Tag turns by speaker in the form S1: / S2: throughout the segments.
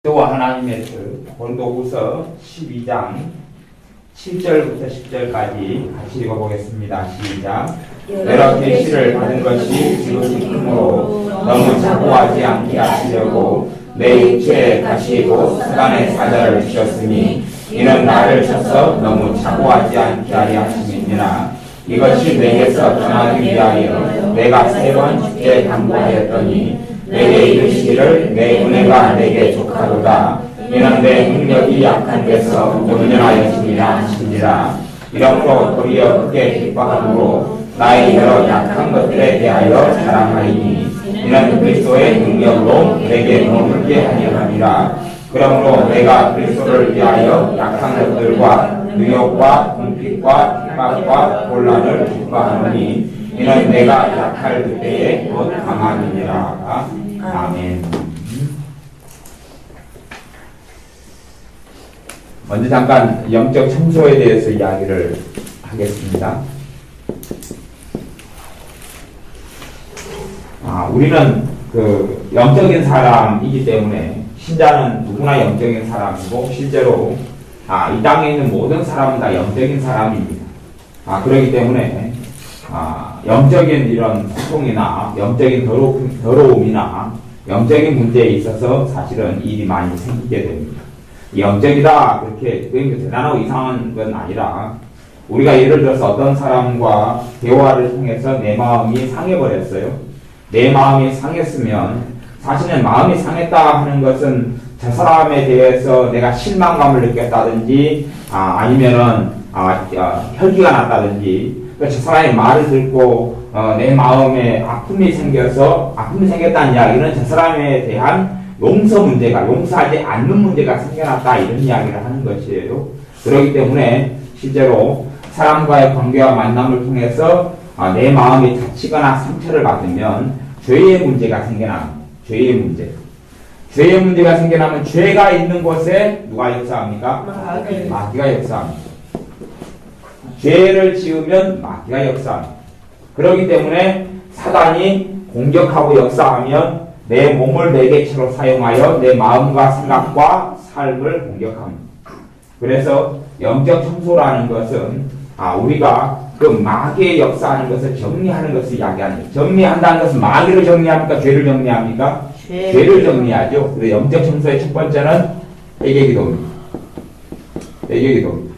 S1: 여호와 하나님의 뜻 고린도후서 12장 7절부터 10절까지 같이 읽어보겠습니다. 시작. 여러 계시를 받은 것이 지극히 크므로 너무 자고하지 않게 하시려고 내 육체에 다시고 사단의 사자를 주셨으니 이는 나를 쳐서 너무 자고하지 않게 하려 하심이니라. 이것이 내게서 떠나기 위하여 내가 3번 주께 간구하였더니 내게 이르시기를 내 은혜가 내게 족하도다. 이는 내 능력이 약한 데서 온전하여짐이라 하시니라. 이러므로 도리어 크게 기뻐함으로 나의 여러 약한 것들에 대하여 자랑하리니 이는 그리스도의 능력으로 내게 머물게 하려 함이라. 그러므로 내가 그리스도를 위하여 약한 것들과 능욕과 궁핍과 핍박과 곤란을 기뻐하노니 이는 내가 약할 그때에 곧 강함이니라. 아멘. 먼저 잠깐 영적 청소에 대해서 이야기를 하겠습니다. 우리는 그 영적인 사람이기 때문에 신자는 누구나 영적인 사람이고 실제로 이 땅에 있는 모든 사람은 다 영적인 사람입니다. 그렇기 때문에 영적인 이런 고통이나 영적인 더러움이나 영적인 문제에 있어서 사실은 일이 많이 생기게 됩니다. 영적이다 그렇게 대단하고 이상한 건 아니라 우리가 예를 들어서 어떤 사람과 대화를 통해서 내 마음이 상해버렸어요. 내 마음이 상했으면 사실은 마음이 상했다 하는 것은 저 사람에 대해서 내가 실망감을 느꼈다든지 아니면은 혈기가 났다든지 저 사람의 말을 듣고 내 마음에 아픔이 생겼다는 이야기는 저 사람에 대한 용서 문제가 용서하지 않는 문제가 생겨났다 이런 이야기를 하는 것이에요. 그렇기 때문에 실제로 사람과의 관계와 만남을 통해서 내 마음이 다치거나 상처를 받으면 죄의 문제가 생겨납니다. 죄의 문제가 생겨나면 죄가 있는 곳에 누가 역사합니까? 마귀가 역사합니다. 죄를 지으면 마귀가 역사합니다. 그렇기 때문에 사단이 공격하고 역사하면 내 몸을 매개체로 사용하여 내 마음과 생각과 삶을 공격합니다. 그래서 영적 청소라는 것은 우리가 그 마귀의 역사하는 것을 정리하는 것을 이야기합니다. 정리한다는 것은 마귀를 정리합니까? 죄를 정리합니까? 죄를 정리하죠. 그래서 영적 청소의 첫 번째는 회개기도입니다. 회개기도입니다.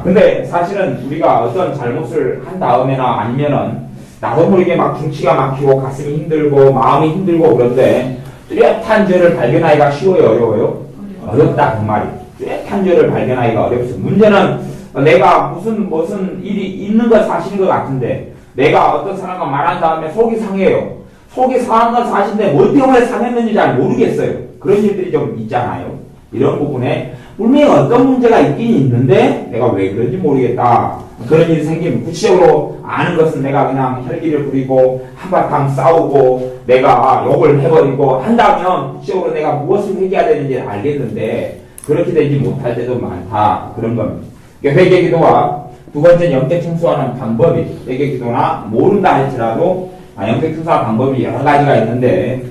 S1: 근데 사실은 우리가 어떤 잘못을 한 다음에나 아니면은 나도 모르게 막 중치가 막히고 가슴이 힘들고 마음이 힘들고 그런데 뚜렷한 죄를 발견하기가 쉬워요, 어려워요? 어렵다 그 말이. 뚜렷한 죄를 발견하기가 어렵습니다. 문제는 내가 무슨 일이 있는 건 사실인 것 같은데 내가 어떤 사람과 말한 다음에 속이 상해요. 속이 상한 건 사실인데 뭐 때문에 상했는지 잘 모르겠어요. 그런 일들이 좀 있잖아요. 이런 부분에 분명히 어떤 문제가 있긴 있는데 내가 왜 그런지 모르겠다. 그런 일이 생기면 구체적으로 아는 것은 내가 그냥 혈기를 부리고 한바탕 싸우고 내가 욕을 해버리고 한다면 구체적으로 내가 무엇을 회개해야 되는지 알겠는데 그렇게 되지 못할 때도 많다. 그런 겁니다. 회개기도와 두 번째 영적 청소하는 방법이 회개기도나 모른다 할지라도 영적 청소하는 방법이 여러 가지가 있는데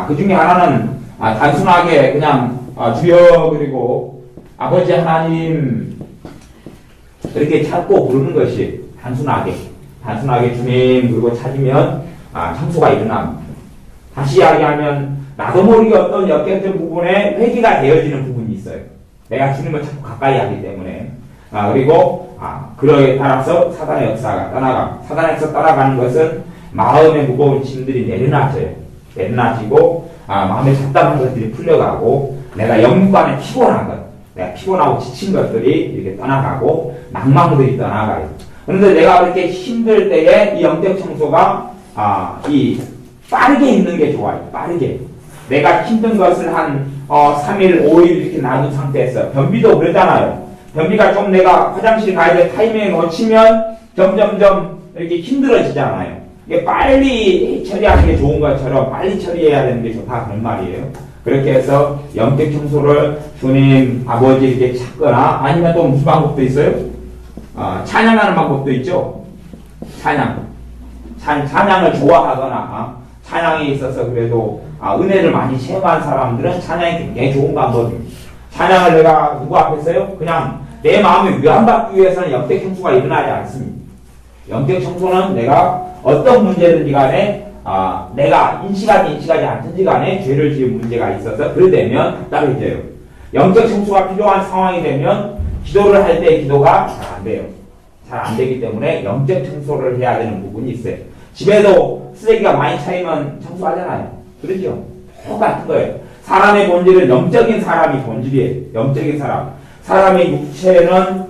S1: 그 중에 하나는 단순하게 그냥 주여 그리고 아버지 하나님 이렇게 찾고 부르는 것이 단순하게 주님 그리고 찾으면 청소가 일어납니다. 다시 이야기하면 나도 모르게 어떤 역겹던 부분에 회개가 되어지는 부분이 있어요. 내가 주님을 자꾸 가까이 하기 때문에 그리고 그러에 따라서 사단의 역사가 떠나갑니다. 사단의 역사 떠나가는 것은 마음의 무거운 짐들이 내려놔지고 마음에 잡담한 것들이 풀려가고 내가 영육간에 내가 피곤하고 지친 것들이 이렇게 떠나가고 낭망들이 떠나가요. 그런데 내가 그렇게 힘들 때에 이 영적 청소가 빠르게 있는 게 좋아요. 빠르게. 내가 힘든 것을 한 3일, 5일 이렇게 놔둔 상태에서 변비도 그러잖아요. 변비가 좀 내가 화장실 가야 될 타이밍에 놓치면 점점점 이렇게 힘들어지잖아요. 이게 빨리 처리하는 게 좋은 것처럼 빨리 처리해야 되는 게 좋다 그런 말이에요. 그렇게 해서 영적 청소를 주님, 아버지 이렇게 찾거나 아니면 또 무슨 방법도 있어요? 찬양하는 방법도 있죠. 찬양을 좋아하거나 찬양에 있어서 그래도 은혜를 많이 체험한 사람들은 찬양이 굉장히 좋은 방법입니다. 찬양을 내가 누구 앞에서요? 그냥 내 마음을 위안받기 위해서는 영적 청소가 일어나지 않습니다. 영적 청소는 내가 어떤 문제든지 간에 내가 인식하지 않든지 간에 죄를 지은 문제가 있어서 그러되면 따르져요. 영적 청소가 필요한 상황이 되면 기도를 할 때 기도가 잘 안 돼요. 잘 안 되기 때문에 영적 청소를 해야 되는 부분이 있어요. 집에도 쓰레기가 많이 차이면 청소하잖아요. 그렇죠? 똑같은 거예요. 사람의 본질은 영적인 사람이 본질이에요. 영적인 사람. 사람의 육체는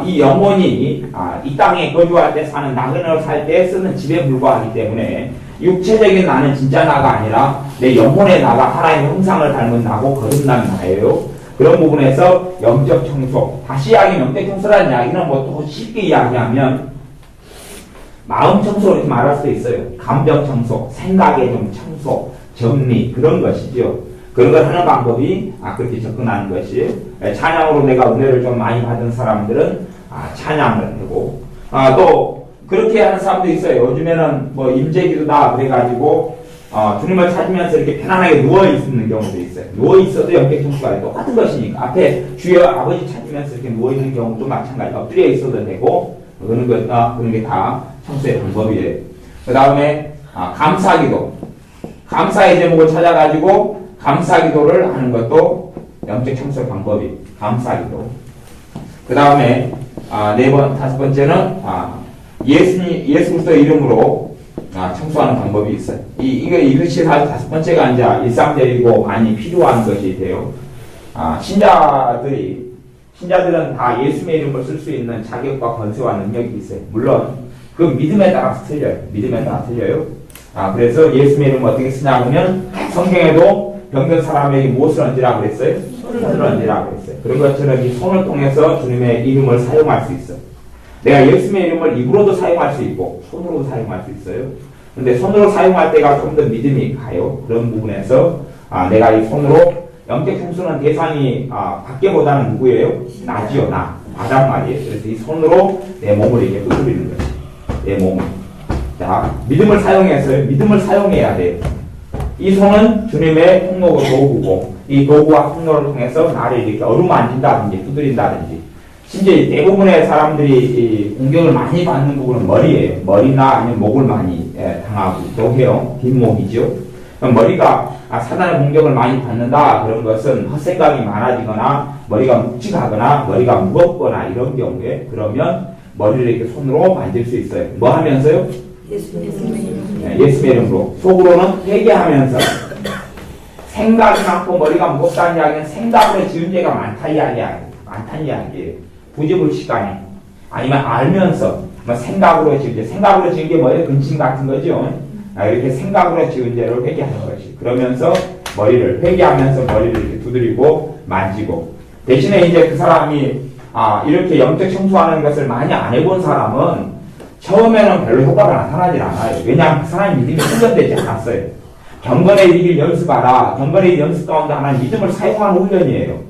S1: 이 영혼이 이 땅에 거주할 때 사는 나그네로 살 때 쓰는 집에 불과하기 때문에 육체적인 나는 진짜 나가 아니라 내 영혼의 나가 하나님의 형상을 닮은 나고 거듭난 나예요. 그런 부분에서 영적 청소. 다시 이야기하면 영적 청소라는 이야기는 뭐 또 쉽게 이야기하면 마음 청소 이렇게 말할 수도 있어요. 감정 청소, 생각의 좀 청소, 정리 그런 것이죠. 그런 걸 하는 방법이 그렇게 접근하는 것이 찬양으로 내가 은혜를 좀 많이 받은 사람들은 찬양을 하고 또 그렇게 하는 사람도 있어요. 요즘에는 뭐 임재기도다 그래가지고 주님을 찾으면서 이렇게 편안하게 누워있는 경우도 있어요. 누워있어도 영적 청소가 똑같은 것이니까 앞에 주여 아버지 찾으면서 이렇게 누워있는 경우도 마찬가지. 엎드려 있어도 되고 그런 게 다 청소의 방법이에요. 그 다음에 감사기도. 감사의 제목을 찾아가지고 감사기도를 하는 것도 영적 청소의 방법이 감사기도. 그 다음에 다섯 번째는 예수 그리스도의 이름으로 청소하는 방법이 있어요. 이것이 사실 다섯 번째가 이제 일상적이고 많이 필요한 것이 돼요. 신자들은 다 예수의 이름을 쓸 수 있는 자격과 권세와 능력이 있어요. 물론 그 믿음에 따라서 틀려요. 믿음에 따라 틀려요. 그래서 예수의 이름을 어떻게 쓰냐 하면 성경에도 병든 사람에게 무엇을 얹으라 그랬어요? 손을 얹으라 그랬어요. 그런 것처럼 이 손을 통해서 주님의 이름을 사용할 수 있어요. 내가 예수의 이름을 입으로도 사용할 수 있고 손으로도 사용할 수 있어요. 근데 손으로 사용할 때가 좀 더 믿음이 가요. 그런 부분에서 내가 이 손으로 영적 청소는 대상이 밖에보다는 누구예요? 나지요. 나단 말이에요. 그래서 이 손으로 내 몸을 이렇게 두드리는 거지. 내 몸을. 자, 믿음을 사용해야 돼요. 이 손은 주님의 통로고 도구고 이 도구와 통로를 통해서 나를 이렇게 어루만진다든지 두드린다든지 심지어 대부분의 사람들이 이 공격을 많이 받는 부분은 머리예요. 머리나 아니면 목을 많이 당하기도 해요. 뒷목이죠. 머리가 사단의 공격을 많이 받는다 그런 것은 헛생각이 많아지거나 머리가 묵직하거나 머리가 무겁거나 이런 경우에 그러면 머리를 이렇게 손으로 만질 수 있어요. 뭐 하면서요? 예수의 이름으로. 속으로는 회개하면서. 생각이 많고 머리가 무겁다는 이야기는 생각으로 지은 죄가 많다는 이야기예요. 부지불식간에. 아니면 알면서 생각으로 지은 죄. 생각으로 지은 게 뭐예요? 근심 같은 거죠. 이렇게 생각으로 지은 죄를 회개하는 것이. 그러면서 회개하면서 머리를 이렇게 두드리고 만지고. 대신에 이제 그 사람이 이렇게 영적 청소하는 것을 많이 안 해본 사람은 처음에는 별로 효과가 나타나질 않아요. 왜냐하면 그 사람이 믿음이 훈련되지 않았어요. 경건의 일을 연습하라. 경건의 일 연습 가운데 하나는 믿음을 사용하는 훈련이에요.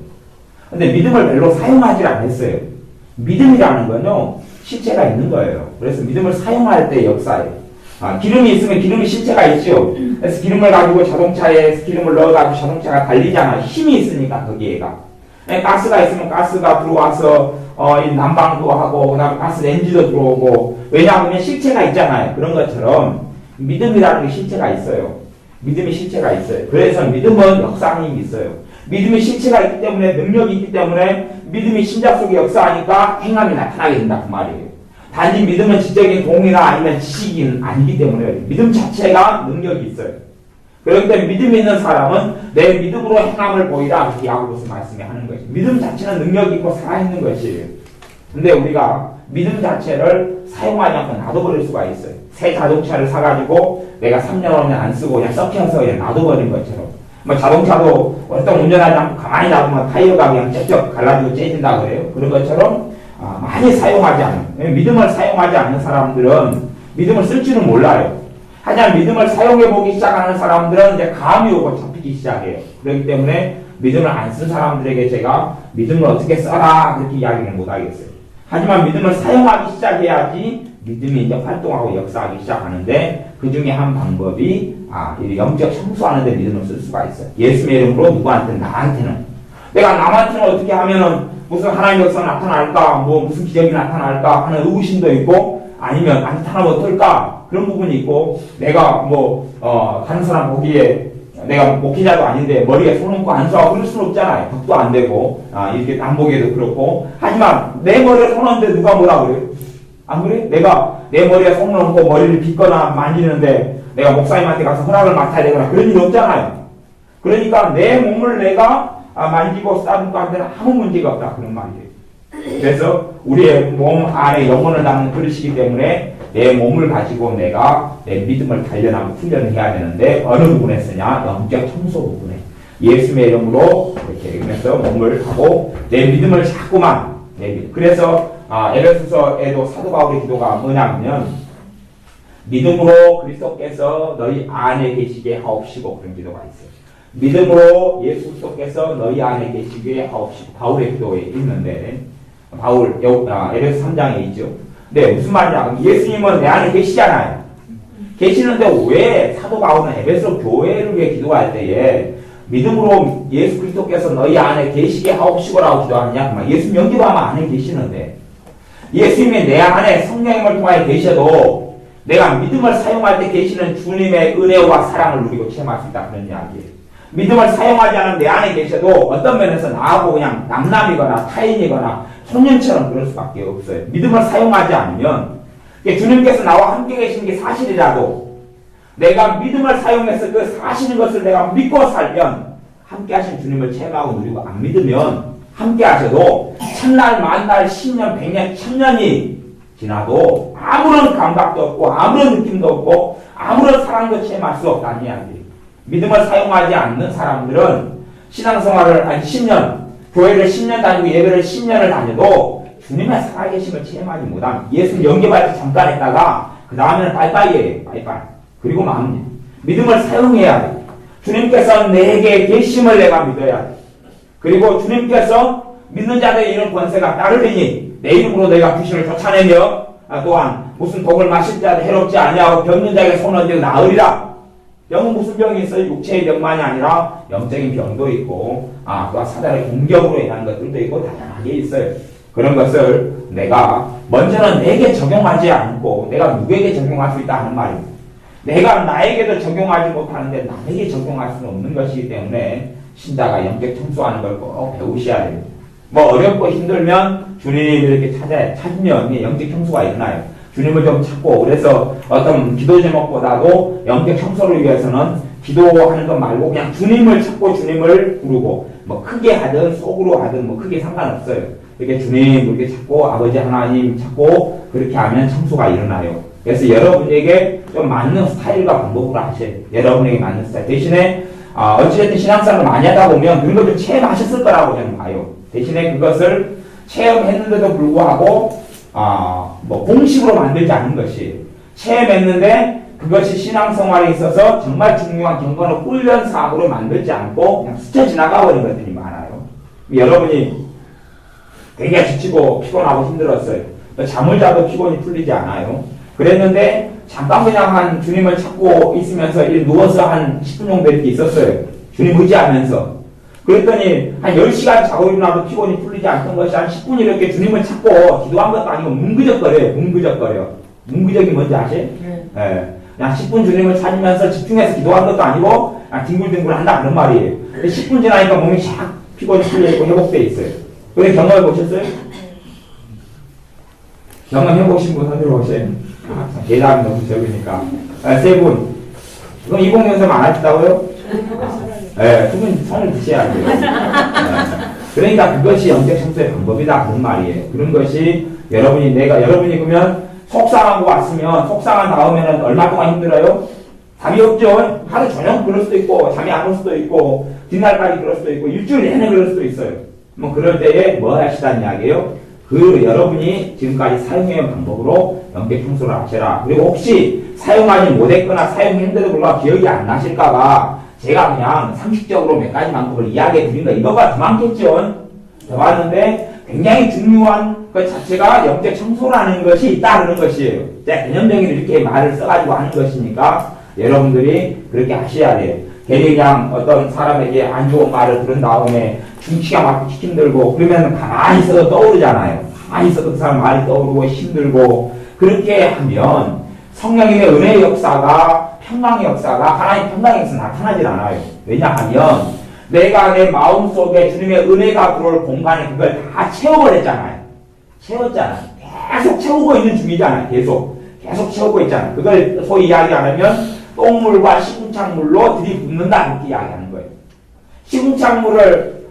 S1: 근데 믿음을 별로 사용하지 않았어요. 믿음이라는 건요, 실체가 있는 거예요. 그래서 믿음을 사용할 때 역사예요. 기름이 있으면 기름이 실체가 있죠. 그래서 기름을 가지고 자동차에 기름을 넣어가지고 자동차가 달리잖아요. 힘이 있으니까 거기에가. 가스가 있으면 가스가 들어와서 이 난방도 하고 그다음에 가스 렌지도 들어오고 왜냐하면 실체가 있잖아요. 그런 것처럼 믿음이라는 게 실체가 있어요. 믿음이 실체가 있어요. 그래서 믿음은 역사함이 있어요. 믿음이 실체가 있기 때문에 능력이 있기 때문에 믿음이 신자 속에 역사하니까 행함이 나타나게 된다 그 말이에요. 단지 믿음은 지적인 동의나 아니면 지식이 아니기 때문에 믿음 자체가 능력이 있어요. 그렇기 때문에 믿음이 있는 사람은 내 믿음으로 행함을 보이라 그렇게 야고보서 말씀에 하는 것이죠. 믿음 자체는 능력이 있고 살아있는 것이에요. 근데 우리가 믿음 자체를 사용하지 않고 놔둬버릴 수가 있어요. 새 자동차를 사가지고 내가 3년 5년 안 쓰고 그냥 썩혀서 그냥 놔둬버린 것처럼. 자동차도 어떤 운전하지 않고 가만히 놔두면 타이어가 그냥 쩍쩍 갈라지고 째진다 그래요. 그런 것처럼 많이 사용하지 않는, 믿음을 사용하지 않는 사람들은 믿음을 쓸 줄은 몰라요. 하지만 믿음을 사용해보기 시작하는 사람들은 이제 감이 오고 잡히기 시작해요. 그렇기 때문에 믿음을 안 쓴 사람들에게 제가 믿음을 어떻게 써라 그렇게 이야기를 못하겠어요. 하지만 믿음을 사용하기 시작해야지 믿음이 이제 활동하고 역사하기 시작하는데 그 그 중에 한 방법이 이 영적 청소하는 데 믿음을 쓸 수가 있어요. 예수의 이름으로 누구한테는, 나한테는. 내가 남한테는 어떻게 하면은 무슨 하나님의 역사가 나타날까, 뭐 무슨 기적이 나타날까 하는 의구심도 있고, 아니면 안 나타나면 어떨까 그런 부분이 있고, 내가 다른 사람 보기에 내가 목회자도 아닌데 머리에 손 얹고 안수하고 그럴 수는 없잖아요. 덕도 안 되고, 이렇게 안 보기에도 그렇고. 하지만 내 머리에 손 얹는데 누가 뭐라 그래요? 안 그래? 내가 내 머리에 손을 얹고 머리를 빗거나 만지는데 내가 목사님한테 가서 허락을 맡아야 되거나 그런 일이 없잖아요. 그러니까 내 몸을 내가 만지고 싸듬고 하는 데는 아무 문제가 없다 그런 말이에요. 그래서 우리의 몸 안에 영혼을 담는 그릇이기 때문에 내 몸을 가지고 내가 내 믿음을 단련하고 훈련을 해야 되는데 어느 부분에 쓰냐? 영적 청소 부분에. 예수의 이름으로 이렇게 그래서 몸을 하고 내 믿음을 자꾸만 그래서 에베소서에도 사도 바울의 기도가 뭐냐면 믿음으로 그리스도께서 너희 안에 계시게 하옵시고 그런 기도가 있어요. 믿음으로 예수 그리스도께서 너희 안에 계시게 하옵시고 바울의 기도에 있는데 바울 에베소 3장에 있죠. 근데 무슨 말이냐? 예수님은 내 안에 계시잖아요. 계시는데 왜 사도 바울은 에베소 교회를 위해 기도할 때에 믿음으로 예수 그리스도께서 너희 안에 계시게 하옵시고라고 기도하느냐? 예수님 영접하면 안에 계시는데 예수님이 내 안에 성령님을 통하여 계셔도 내가 믿음을 사용할 때 계시는 주님의 은혜와 사랑을 누리고 체험할 수 있다 그런 이야기예요. 믿음을 사용하지 않은 내 안에 계셔도 어떤 면에서 나하고 그냥 남남이거나 타인이거나 손님처럼 그럴 수밖에 없어요. 믿음을 사용하지 않으면 주님께서 나와 함께 계신 게 사실이라도 내가 믿음을 사용해서 그 사실인 것을 내가 믿고 살면 함께 하신 주님을 체험하고 누리고 안 믿으면 함께 하셔도 천날 만날 10년 100년 1000년이 지나도 아무런 감각도 없고 아무런 느낌도 없고 아무런 사랑도 체험할 수 없다는 이야기예요. 믿음을 사용하지 않는 사람들은 신앙생활을 한 10년 교회를 10년 다니고 예배를 10년을 다녀도 주님의 살아계심을 체험하지 못하면 예수님 영접할 때 잠깐 했다가 그 다음에는 빠이빠이예요. 빠이빠이. 그리고 마음님. 믿음을 사용해야 돼. 주님께서 내게 계심을 내가 믿어야 돼. 그리고 주님께서 믿는 자들의 이런 권세가 따르리니 내 이름으로 내가 귀신을 쫓아내며 또한 무슨 독을 마실 자도 해롭지 아니하고 병든 자에게 손을 얹어 나으리라. 병은 무슨 병이 있어요? 육체의 병만이 아니라 영적인 병도 있고 또 사단의 공격으로 인한 것들도 있고 다양하게 있어요. 그런 것을 내가 먼저는 내게 적용하지 않고 내가 누구에게 적용할 수 있다 하는 말입니다. 내가 나에게도 적용하지 못하는데 남에게 적용할 수는 없는 것이기 때문에 신자가 영적 청소하는 걸 꼭 배우셔야 됩니다. 뭐 어렵고 힘들면 주님을 이렇게 찾으면 영적 청소가 일어나요. 주님을 좀 찾고 그래서 어떤 기도 제목보다도 영적 청소를 위해서는 기도하는 것 말고 그냥 주님을 찾고 주님을 부르고 뭐 크게 하든 속으로 하든 뭐 크게 상관없어요. 이렇게 주님 이렇게 찾고 아버지 하나님 찾고 그렇게 하면 청소가 일어나요. 그래서 여러분에게 좀 맞는 스타일과 방법으로 하셔야 돼요. 여러분에게 맞는 스타일. 대신에 어찌됐든 신앙생활을 많이 하다 보면 그런 걸 좀 체험하셨을 거라고 저는 봐요. 대신에 그것을 체험했는데도 불구하고 뭐 공식으로 만들지 않은 것이 체험했는데 그것이 신앙생활에 있어서 정말 중요한 경건의 훈련 사업으로 만들지 않고 그냥 스쳐 지나가 버린 것들이 많아요. 여러분이 되게 지치고 피곤하고 힘들었어요. 잠을 자도 피곤이 풀리지 않아요. 그랬는데 잠깐 그냥 한 주님을 찾고 있으면서 누워서 한 10분 정도 이렇게 있었어요. 주님 의지하면서. 그랬더니 한 10시간 자고 일어나도 피곤이 풀리지 않던 것이 한 10분 이렇게 주님을 찾고 기도한 것도 아니고 뭉그적거려요. 뭉그적거려. 뭉그적이 뭔지 아세요? 네. 그냥 10분 주님을 찾으면서 집중해서 기도한 것도 아니고 그냥 뒹굴뒹굴 한다 그런 말이에요. 10분 지나니까 몸이 샥 피곤이 풀려있고 회복되어 있어요. 그래 경험해 보셨어요? 경험해 보신 분 손들어 보세요. 대답이 너무 적으니까. 세 분. 그럼 이공연습 안 하셨다고요? 네, 두 분 손을 드셔야 돼요. 그러니까 그것이 영적 청소의 방법이다 그런 말이에요. 그런 것이 여러분이 그러면 속상하고 왔으면 속상한 다음에는 얼마 동안 힘들어요? 답이 없죠. 하루 저녁 그럴 수도 있고 잠이 안 올 수도 있고 뒷날까지 그럴 수도 있고 일주일 내내 그럴 수도 있어요. 뭐 그럴 때에 뭐 하시다는 이야기예요? 여러분이 지금까지 사용해온 방법으로 영적 청소를 하셔라. 그리고 혹시 사용하지 못했거나 사용했는데도 불구하고 기억이 안 나실까봐 제가 그냥 상식적으로 몇 가지 방법을 이야기해 드린 거 이거가 더 많겠죠? 더 많은데 굉장히 중요한 것 자체가 영적 청소라는 것이 있다는 것이에요. 제가 개념적인 이렇게 말을 써가지고 하는 것이니까 여러분들이 그렇게 하셔야 돼요. 괜히 그냥 어떤 사람에게 안 좋은 말을 들은 다음에 중치가 막 힘들고 그러면 가만히 있어도 떠오르잖아요. 가만히 있어도 그 사람 말이 떠오르고 힘들고 그렇게 하면 성령님의 은혜의 역사가 평강의 역사가 하나님 평강에서 나타나질 않아요. 왜냐하면 내가 내 마음속에 주님의 은혜가 들어올 공간에 그걸 다 채워버렸잖아요. 채웠잖아요. 계속 채우고 있는 중이잖아요. 계속 채우고 있잖아요. 그걸 소위 이야기하면 똥물과 시궁창물로 들이붓는다 이렇게 이야기하는 거예요. 시궁창물을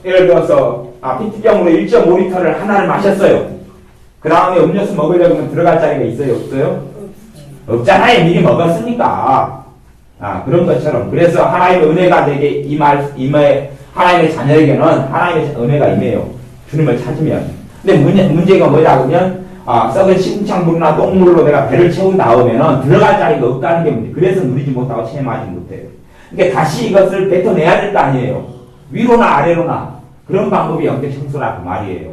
S1: 예를 들어서 피트병으로 1.5리터를 하나를 마셨어요. 그 다음에 음료수 먹으려면 들어갈 자리가 있어요? 없어요? 없잖아요. 미리 먹었으니까. 그런 것처럼. 그래서 하나님의 은혜가 내게 임해, 하나님의 자녀에게는 하나님의 은혜가 임해요. 주님을 찾으면. 근데 문제가 뭐냐, 그러면, 썩은 시궁창물이나 똥물로 내가 배를 채운 다음에는 들어갈 자리가 없다는 게 문제. 그래서 누리지 못하고 체험하지 못해요. 그러니까 다시 이것을 뱉어내야 될 거 아니에요. 위로나 아래로나. 그런 방법이 영적 청소라 그 말이에요.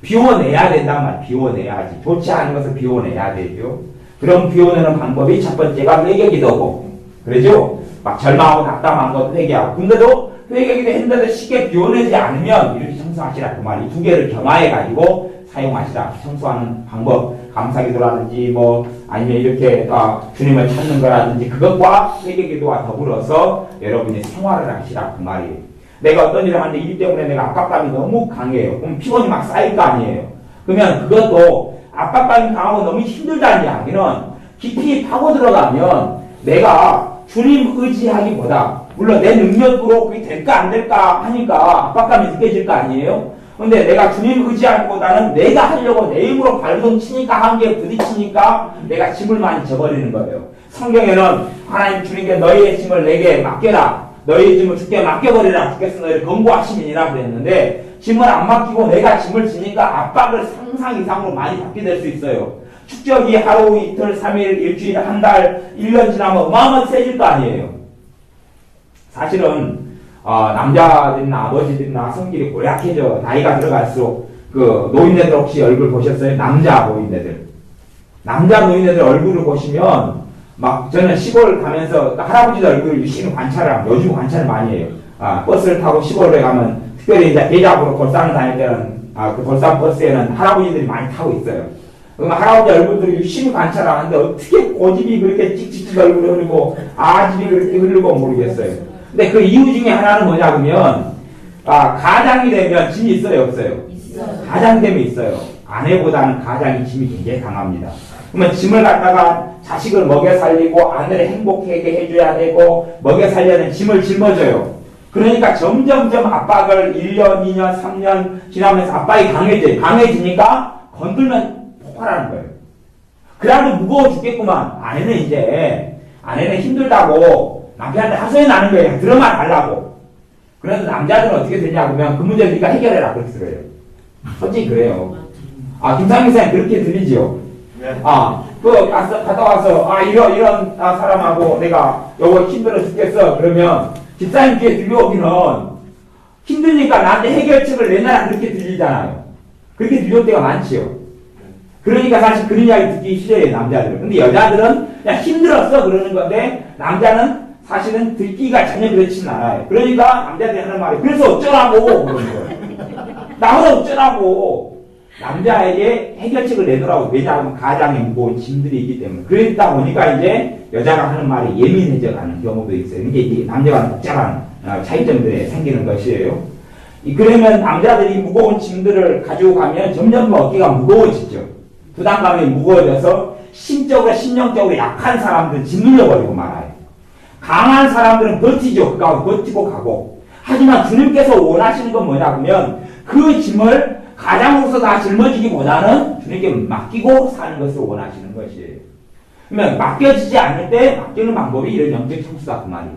S1: 비워내야 된단 말이에요. 비워내야지. 좋지 않은 것을 비워내야 되죠. 그런 비워내는 방법이 첫 번째가 회개기도고. 그러죠? 막 절망하고 낙담한 것도 회개하고. 근데도 회개기도 했는데도 쉽게 비워내지 않으면 이렇게 청소하시라 그 말이 두 개를 겸하해가지고 사용하시라. 청소하는 방법. 감사기도라든지 뭐 아니면 이렇게 주님을 찾는 거라든지 그것과 회개기도와 더불어서 여러분이 생활을 하시라 그 말이에요. 내가 어떤 일을 하는데 일 때문에 내가 압박감이 너무 강해요. 그럼 피곤이 막 쌓일 거 아니에요. 그러면 그것도 압박감이 강하고 너무 힘들다는 이야기는 깊이 파고 들어가면 내가 주님 의지하기보다 물론 내 능력으로 그게 될까 안 될까 하니까 압박감이 느껴질 거 아니에요. 근데 내가 주님 의지하기보다는 내가 하려고 내 힘으로 발버둥 치니까 한계에 부딪히니까 내가 짐을 많이 져버리는 거예요. 성경에는 하나님 주님께 너희의 짐을 내게 맡겨라. 너희 짐을 주께 맡겨버리라. 주께서 너희를 권고하시니라 그랬는데 짐을 안 맡기고 내가 짐을 지니까 압박을 상상 이상으로 많이 받게 될 수 있어요. 축적이 하루, 이틀, 3일, 일주일, 한 달, 1년 지나면 어마어마하게 세질 거 아니에요. 사실은 남자들이나 아버지들이나 성질이 고약해져. 나이가 들어갈수록 그 노인네들 혹시 얼굴 보셨어요? 남자 노인네들. 남자 노인네들 얼굴을 보시면 막 저는 시골 가면서 할아버지들 얼굴을 유심히 관찰을 하고 요즘 관찰을 많이 해요. 버스를 타고 시골에 가면 특별히 이제 대작으로 골산을 다닐 때는 그 골산 버스에는 할아버지들이 많이 타고 있어요. 그럼 할아버지 얼굴들을 유심히 관찰하는데 어떻게 고집이 그렇게 찍찍찍 얼굴이 흐르고 아집이 그렇게 흐르고 모르겠어요. 근데 그 이유 중에 하나는 뭐냐 그러면 가장이 되면 짐이 있어요 없어요? 있어요. 가장이 되면 있어요. 아내보다는 가장이 짐이 굉장히 강합니다. 그러면 짐을 갖다가 자식을 먹여 살리고 아내를 행복하게 해줘야 되고 먹여 살려는 짐을 짊어져요. 그러니까 점점점 압박을 1년, 2년, 3년 지나면서 압박이 강해져요. 강해지니까 건들면 폭발하는 거예요. 그래도 무거워 죽겠구만. 아내는 힘들다고 남편한테 하소연 나는 거예요. 들어만 달라고. 그래서 남자들은 어떻게 되냐 그러면 그 문제를 네가 해결해라 그렇게 들어요. 솔직히 그래요. 김상민 선생님 그렇게 들리지요. 네. 갔다 와서 이런 사람하고 내가 요거 힘들어 죽겠어. 그러면 집사님 뒤에 들려오기는 힘드니까 나한테 해결책을 내놔라 그렇게 들리잖아요. 그렇게 들려올 때가 많지요. 그러니까 사실 그런 이야기 듣기 싫어요 남자들은. 근데 여자들은 그냥 힘들었어 그러는 건데 남자는 사실은 듣기가 전혀 그렇지는 않아요. 그러니까 남자들이 하는 말이 그래서 어쩌라고 그러는 거예요. 나보다 어쩌라고. 남자에게 해결책을 내더라고. 왜냐하면 가장에 무거운 짐들이 있기 때문에. 그러다 보니까 이제 여자가 하는 말이 예민해져 가는 경우도 있어요. 이게 남자와는 복잡한 차이점들이 생기는 것이에요. 그러면 남자들이 무거운 짐들을 가지고 가면 점점 어깨가 무거워지죠. 부담감이 무거워져서 심적으로 심령적으로 약한 사람들은 짓눌려버리고 말아요. 강한 사람들은 버티죠. 버티고 가고. 하지만 주님께서 원하시는 건 뭐냐 그러면 그 짐을 가장으로서 다 짊어지기보다는 주님께 맡기고 사는 것을 원하시는 것이에요. 그러면 맡겨지지 않을 때 맡기는 방법이 이런 영적 청수다 그 말이에요.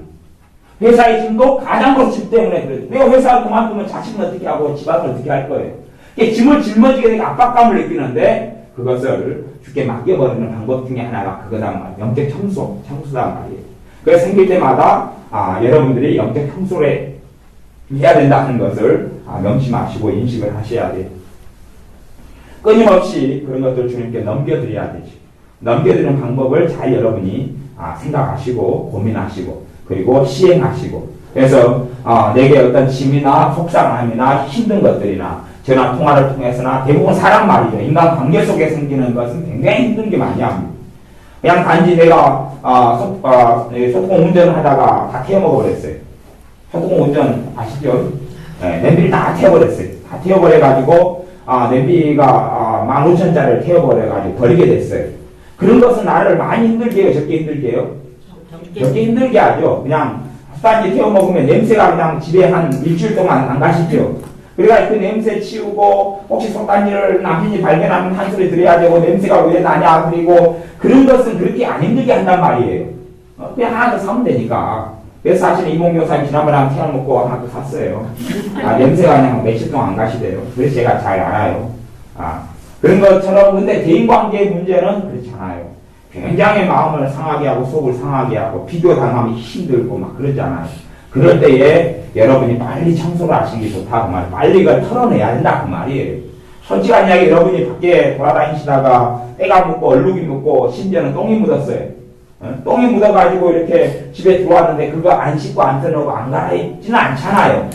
S1: 회사의 짐도 가장으로 짐 때문에 그래요. 내가 회사를 그만두면 자식은 어떻게 하고 집안을 어떻게 할 거예요. 짐을 짊어지게 되니까 압박감을 느끼는데 그것을 주께 맡겨버리는 방법 중에 하나가 그거단 말이에요. 영적 청수단 말이에요. 그래서 생길 때마다 여러분들이 영적 청소에 해야 된다는 것을 명심하시고 인식을 하셔야 돼요. 끊임없이 그런 것들을 주님께 넘겨드려야 되죠. 넘겨드리는 방법을 잘 여러분이 생각하시고 고민하시고 그리고 시행하시고 그래서 내게 어떤 짐이나 속상함이나 힘든 것들이나 전화 통화를 통해서나 대부분 사람 말이죠. 인간 관계 속에 생기는 것은 굉장히 힘든 게 많이 합니다. 그냥 단지 내가 소뚜껑 운전을 하다가 다 태워먹어버렸어요. 소뚜껑 운전 아시죠? 네, 냄비를 다 태워버렸어요. 다 태워버려가지고 냄비가 15,000짜리를 태워버려가지고 버리게 됐어요. 그런 것은 나를 많이 힘들게 해요? 적게 힘들게 해요? 적게 힘들게 하죠. 그냥 단지 태워먹으면 냄새가 그냥 집에 한 일주일 동안 안 가시죠. 그러니까 그 냄새 치우고 혹시 속단지를 남편이 발견하면 한 소리 들어야 되고 냄새가 왜 나냐 그리고 그런 것은 그렇게 안 힘들게 한단 말이에요. 그냥 하나 더 사면 되니까. 그래서 사실 이봉교사님 지난번에 한 태양 먹고 하나 더 샀어요. 냄새가 그냥 며칠 동안 안 가시대요. 그래서 제가 잘 알아요. 그런 것처럼 근데 대인관계의 문제는 그렇지 않아요. 굉장히 마음을 상하게 하고 속을 상하게 하고 비교당하면 힘들고 막 그러잖아요. 그럴 때에 여러분이 빨리 청소를 하시는 게 좋다 그 말. 빨리 그걸 털어내야 된다 그 말이에요. 솔직한 이야기 여러분이 밖에 돌아다니시다가 때가 묻고 얼룩이 묻고 심지어는 똥이 묻었어요. 똥이 묻어가지고 이렇게 집에 들어왔는데 그거 안 씻고 안 털어놓고 안 갈아입지는 않잖아요.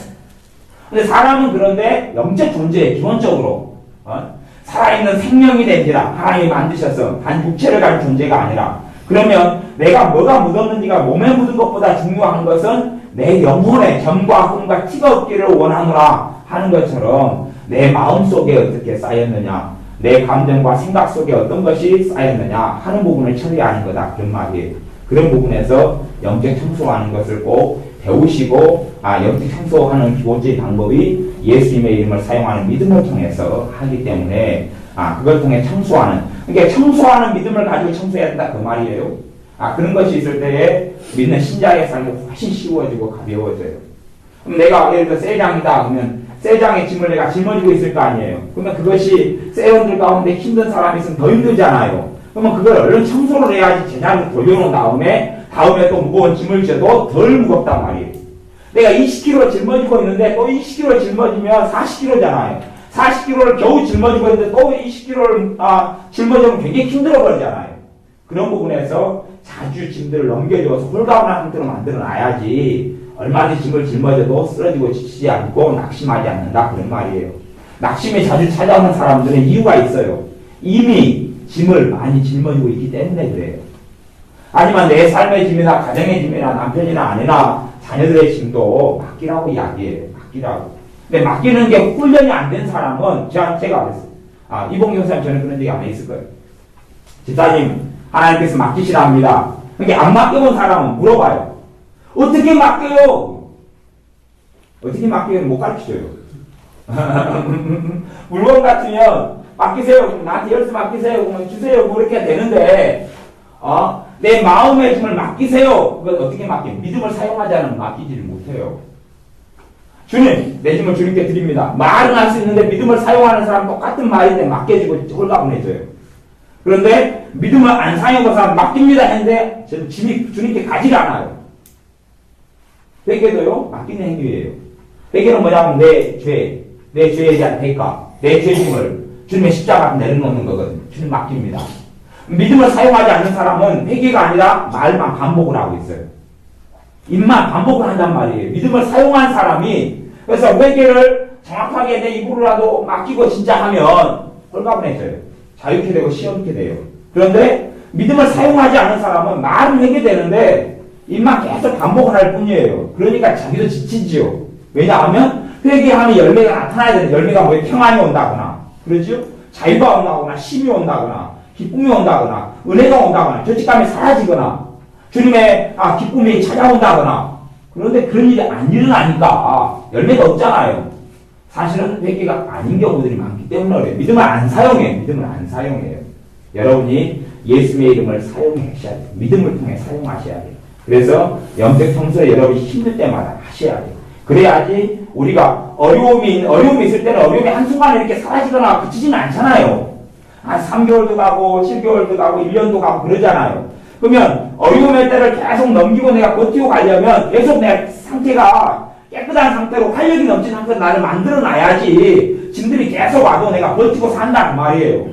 S1: 근데 사람은 그런데 영적 존재예요. 기본적으로 살아있는 생명이 된지라 하나님이 만드셔서 단 육체를 가진 존재가 아니라 그러면 내가 뭐가 묻었는지가 몸에 묻은 것보다 중요한 것은 내 영혼의 점과 흠과 티가 없기를 원하노라 하는 것처럼 내 마음속에 어떻게 쌓였느냐 내 감정과 생각 속에 어떤 것이 쌓였느냐 하는 부분을 처리하는 거다 그런 말이에요. 그런 부분에서 영적 청소하는 것을 꼭 배우시고 영적 청소하는 기본적인 방법이 예수님의 이름을 사용하는 믿음을 통해서 하기 때문에 그걸 통해 청소하는 그러니까 청소하는 믿음을 가지고 청소해야 된다 그 말이에요. 그런 것이 있을 때에 믿는 신자의 삶이 훨씬 쉬워지고 가벼워져요. 그럼 내가 예를 들어 쇠장이다 그러면 쇠장의 짐을 내가 짊어지고 있을 거 아니에요. 그러면 그것이 쇠원들 가운데 힘든 사람이 있으면 더 힘들잖아요. 그러면 그걸 얼른 청소를 해야지 제자리로 돌려놓은 다음에 또 무거운 짐을 져도 덜 무겁단 말이에요. 내가 20kg 짊어지고 있는데 또 20kg 짊어지면 40kg잖아요. 40kg를 겨우 짊어지고 있는데 또 20kg를 짊어지면 굉장히 힘들어 버리잖아요. 그런 부분에서 자주 짐들을 넘겨줘서 홀가분한 상태로 만들어 놔야지 얼마든지 짐을 짊어져도 쓰러지고 지치지 않고 낙심하지 않는다 그런 말이에요. 낙심이 자주 찾아오는 사람들은 이유가 있어요. 이미 짐을 많이 짊어지고 있기 때문에 그래요. 하지만 내 삶의 짐이나 가정의 짐이나 남편이나 아내나 자녀들의 짐도 맡기라고 이야기해요. 맡기라고. 근데 맡기는 게 훈련이 안 된 사람은 제가 안 했어요. 이봉 교사님 저는 그런 얘기 안 했을 거예요. 집사님 하나님께서 맡기시랍니다. 그러니까 안 맡겨본 사람은 물어봐요. 어떻게 맡겨요? 어떻게 맡겨요? 못 가르쳐줘요. 물건 같으면 맡기세요. 나한테 열쇠 맡기세요. 그러면 주세요. 그렇게 되는데 내 마음의 짐을 맡기세요. 그걸 어떻게 맡겨요? 믿음을 사용하지 않으면 맡기지를 못해요. 주님, 내 짐을 주님께 드립니다. 말은 할 수 있는데 믿음을 사용하는 사람 똑같은 말인데 맡겨지고 홀가분해져요. 그런데 믿음을 안 사용하는 사람 맡깁니다 했는데 짐이 주님께 가지를 않아요. 회개도요, 맡기는 행위예요. 회개는 뭐냐면 내 죄에 대한 대가, 내 죄짐을 주님의 십자가 앞에 내려놓는 거거든요. 주님 맡깁니다. 믿음을 사용하지 않는 사람은 회개가 아니라 말만 반복을 하고 있어요. 입만 반복을 한단 말이에요. 믿음을 사용한 사람이 그래서 회개를 정확하게 내 입으로라도 맡기고 진짜 하면 홀가분해져요. 자유케 되고 시원케 돼요. 그런데 믿음을 사용하지 않는 사람은 말은 회개되는데 입만 계속 반복을 할 뿐이에요. 그러니까 자기도 지치지요. 왜냐하면 회개하면 열매가 나타나야 되는 열매가 뭐에 평안이 온다거나 그러죠? 자유가 온다거나 힘이 온다거나 기쁨이 온다거나 은혜가 온다거나 죄책감이 사라지거나 주님의 기쁨이 찾아온다거나 그런데 그런 일이 안 일어나니까 열매가 없잖아요. 사실은 회개가 아닌 경우들이 많기 때문에 그래요. 믿음을 안 사용해요. 여러분이 예수님의 이름을 사용하셔야 돼요. 믿음을 통해 사용하셔야 돼요. 그래서 영적 청소에 여러분이 힘들 때마다 하셔야 돼요. 그래야지 우리가 어려움이 있을 때는 어려움이 한순간에 이렇게 사라지거나 그치지는 않잖아요. 한 3개월도 가고 7개월도 가고 1년도 가고 그러잖아요. 그러면 어려움의 때를 계속 넘기고 내가 버티고 가려면 계속 내 상태가 깨끗한 상태로 활력이 넘치는 상태로 나를 만들어 놔야지 짐들이 계속 와도 내가 버티고 산다 그 말이에요.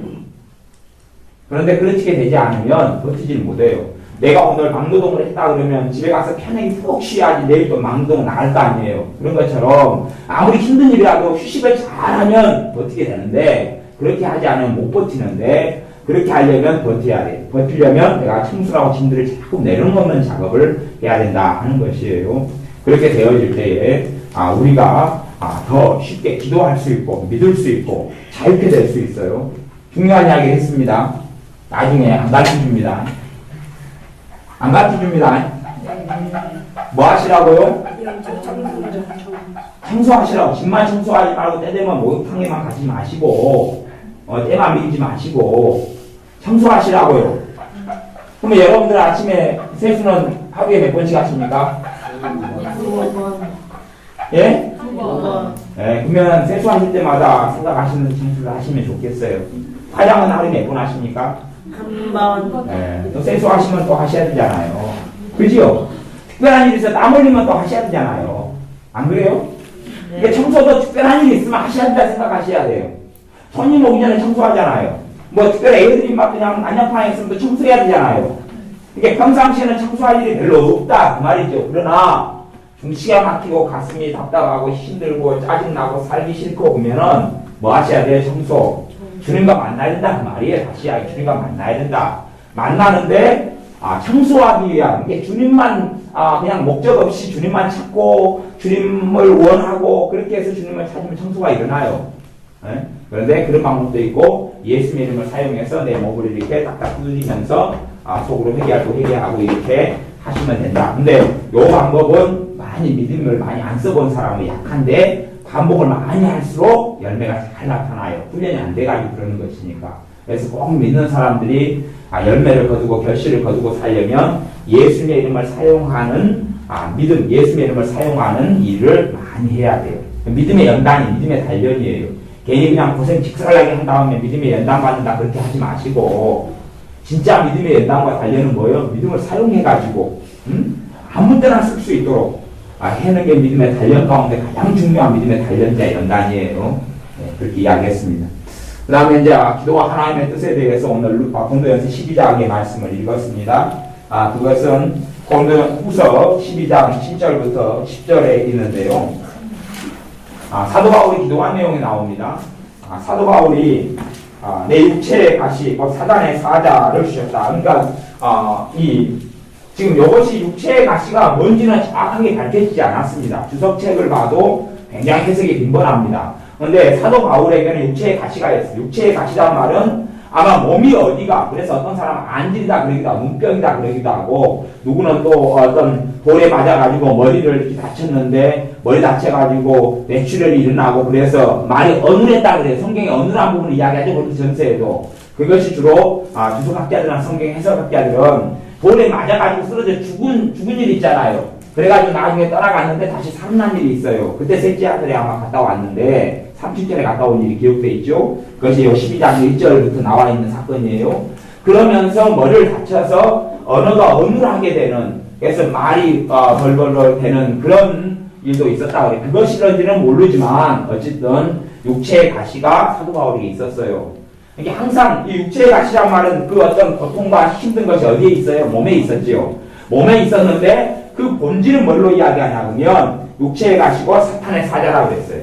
S1: 그런데 그렇게 되지 않으면 버티질 못해요. 내가 오늘 막노동을 했다 그러면 집에 가서 편하게 푹 쉬어야지 내일 또 막노동 나갈 거 아니에요. 그런 것처럼 아무리 힘든 일이라도 휴식을 잘하면 버티게 되는데 그렇게 하지 않으면 못 버티는데 그렇게 하려면 버텨야 돼. 버티려면 내가 청소하고 짐들을 자꾸 내려놓는 작업을 해야 된다 하는 것이에요. 그렇게 되어질 때에 우리가 더 쉽게 기도할 수 있고 믿을 수 있고 자유케 될 수 있어요. 중요한 이야기 했습니다. 나중에 안 가르쳐줍니다. 안 가르쳐줍니다. 뭐 하시라고요? 청소하시라고. 집만 청소하지 말고 때 되면 목욕탕에만 가지 마시고 때만 밀지 마시고 청소하시라고요. 그러면 여러분들 아침에 세수는 하루에 몇 번씩 하십니까? 예? 예, 그러면 세수하실 때마다 생각하시는 청소를 하시면 좋겠어요. 화장은 하루에 몇 번 하십니까?
S2: 한 번.
S1: 예, 또 세수하시면 또 하셔야 되잖아요. 그죠? 특별한 일이 있어 땀 흘리면 또 하셔야 되잖아요. 안 그래요? 이게 청소도 특별한 일이 있으면 하셔야 된다 생각하셔야 돼요. 손님 오기 전에 청소하잖아요. 뭐 특별히 애들이 막 그냥 난장판에 있으면 또 청소해야 되잖아요. 이게 평상시에는 청소할 일이 별로 없다 그 말이죠. 그러나 중시가 막히고 가슴이 답답하고 힘들고 짜증나고 살기 싫고 그러면은 뭐 하셔야 돼요? 청소. 주님과 만나야 된다 그 말이에요. 다시 이야기 주님과 만나야 된다. 만나는데 청소하기 위한 이게 주님만 그냥 목적 없이 주님만 찾고 주님을 원하고 그렇게 해서 주님을 찾으면 청소가 일어나요. 네? 그런데 그런 방법도 있고 예수의 이름을 사용해서 내 몸을 이렇게 딱딱 두드리면서 속으로 회개하고 회개하고 이렇게 하시면 된다. 근데 요 방법은 많이 믿음을 많이 안 써본 사람은 약한데 반복을 많이 할수록 열매가 잘 나타나요. 훈련이 안 돼가지고 그러는 것이니까. 그래서 꼭 믿는 사람들이 열매를 거두고 결실을 거두고 살려면 예수의 이름을 사용하는 믿음, 예수의 이름을 사용하는 일을 많이 해야 돼요. 믿음의 연단이 믿음의 단련이에요. 괜히 그냥 고생 직설하게 한 다음에 믿음의 연단 받는다 그렇게 하지 마시고 진짜 믿음의 연단과 단련은 뭐예요? 믿음을 사용해가지고 아무 때나 쓸 수 있도록 해는 게 믿음의 단련 가운데 가장 중요한 믿음의 단련자의 연단이에요. 네, 그렇게 이야기했습니다. 그 다음에 이제 기도와 하나님의 뜻에 대해서 오늘 고린도전서 12장의 말씀을 읽었습니다. 그것은 고린도후서 12장 7절부터 10절에 있는데요. 사도 바울이 기도한 내용이 나옵니다. 사도 바울이 내 육체의 가시, 사단의 사자를 주셨다. 그러니까 지금 이것이 육체의 가시가 뭔지는 정확하게 밝혀지지 않았습니다. 주석책을 봐도 굉장히 해석이 빈번합니다. 그런데 사도 바울에게는 육체의 가시가 있어요. 육체의 가시란 말은 아마 몸이 어디가, 그래서 어떤 사람은 안질이다 그러기도 하고 문병이다 그러기도 하고 누구는 또 어떤 돌에 맞아가지고 머리를 이렇게 다쳤는데 머리 다쳐가지고 뇌출혈이 일어나고 그래서 말이 어눌했다 그래요. 성경의 어눌한 부분을 이야기하죠. 고린도 전서에도. 그것이 주로 주석학자들이나 성경 해석학자들은 돌에 맞아가지고 쓰러져 죽은 일 있잖아요. 그래가지고 나중에 떠나갔는데 다시 살아난 일이 있어요. 그때 셋째 아들이 아마 갔다 왔는데 37절에 갔다 온 일이 기록되어 있죠. 그것이 12장 1절부터 나와 있는 사건이에요. 그러면서 머리를 다쳐서 언어가 어눌하게 되는, 그래서 말이 벌벌벌 되는 그런 일도 있었다 그래요. 그것이런지는 모르지만 어쨌든 육체의 가시가 사도 바울에게 있었어요. 이게 항상 이 육체의 가시란 말은 그 어떤 고통과 힘든 것이 어디에 있어요? 몸에 있었지요. 몸에 있었는데 그 본질은 뭘로 이야기하냐 그러면 육체의 가시고 사탄의 사자라고 그랬어요.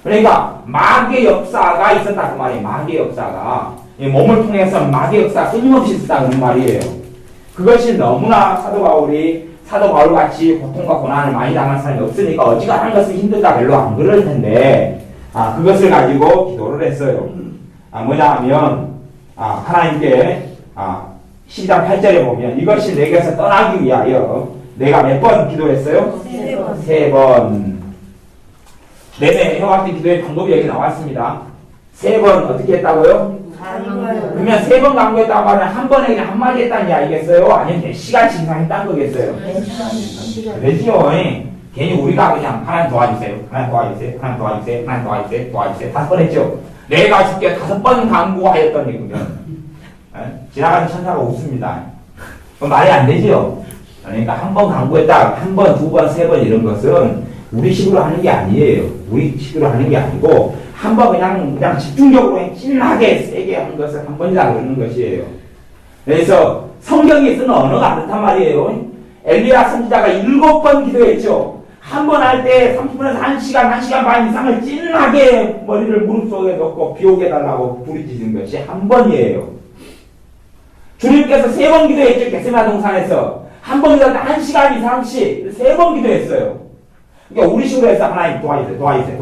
S1: 그러니까 마귀의 역사가 있었다 그 말이에요. 마귀의 역사가 이 몸을 통해서 마귀의 역사가 끊임없이 있었다 그 말이에요. 그것이 너무나 사도 바울같이 고통과 고난을 많이 당한 사람이 없으니까 어지간한 것은 힘들다 별로 안 그럴 텐데 그것을 가지고 기도를 했어요. 뭐냐 하면 하나님께 12장 8절에 보면 이것이 내게서 떠나기 위하여 내가 몇 번 기도했어요? 3번. 내내 해왔던 기도의 방법이 여기 나왔습니다. 3번 어떻게 했다고요? 그러면 3번 강구했다고 하면 한 번에 그냥 한마디 했다는 이야기겠어요? 아니면 몇 시간씩 했다는 거겠어요? 그렇죠. 괜히 우리가 그냥 하나님 도와주세요. 하나님 도와주세요. 하나님 도와주세요. 하나님 도와주세요. 도와주세요. 5번 했죠. 내가 죽게 5번 강구하였더니 그러면 지나가는 천사가 웃습니다. 말이 안 되죠. 그러니까 한 번 강구했다, 한 번, 두 번, 세 번 이런 것은 우리 식으로 하는 게 아니에요. 우리 식으로 하는 게 아니고 한번 그냥 집중적으로 찐하게 세게 하는 것을 한 번이라 그러는 것이에요. 그래서 성경에 쓰는 언어가 안 그렇단 말이에요. 엘리야 선지자가 7번 기도했죠. 한 번 할 때 30분에서 1시간 반 이상을 찐하게 머리를 무릎 속에 넣고 비오게 해달라고 부르짖은 것이 한 번이에요. 주님께서 3번 기도했죠. 겟세마네 동산에서. 한 번 기도할 때 1시간 이상씩 3번 기도했어요. 그러니까 우리 식으로 해서 하나님 도와주세요.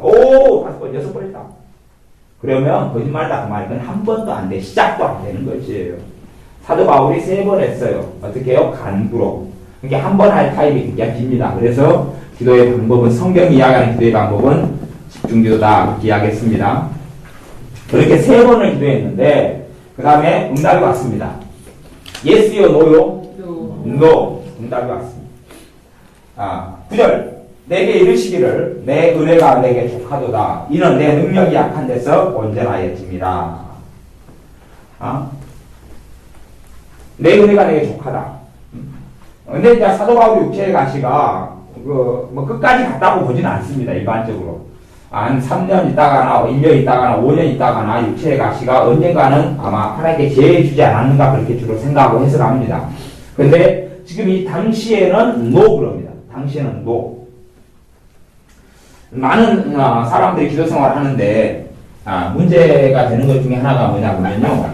S1: 오, 5번, 6번 했다. 그러면 거짓말이다 그 말이건 한 번도 안 돼. 시작도 안 되는 것이에요. 사도 바울이 3번 했어요. 어떻게 해요? 간구로. 그러니까 한 번 할 타임이 굉장히 깁니다. 그래서 기도의 방법은 성경이 이야기하는 기도의 방법은 집중기도다 그렇게 이야기했습니다. 그렇게 3번을 기도했는데 그 다음에 응답이 왔습니다. Yes요? No요? No. 응답이 왔습니다. 9절 내게 이르시기를 내 은혜가 내게 족하도다. 이는 내 능력이 약한 데서 온전하였습니다. 내 은혜가 내게 족하다. 근데 이제 사도 바울의 육체의 가시가 뭐 끝까지 갔다고 보지는 않습니다. 일반적으로 한 3년 있다가나 1년 있다가나 5년 있다가나 육체의 가시가 언젠가는 아마 하나님께 제해 주지 않았는가 그렇게 주로 생각하고 해석합니다. 근데 지금 이 당시에는 no 그럽니다. 당시에는 no. 많은 사람들이 기도 생활을 하는데 문제가 되는 것 중에 하나가 뭐냐면요.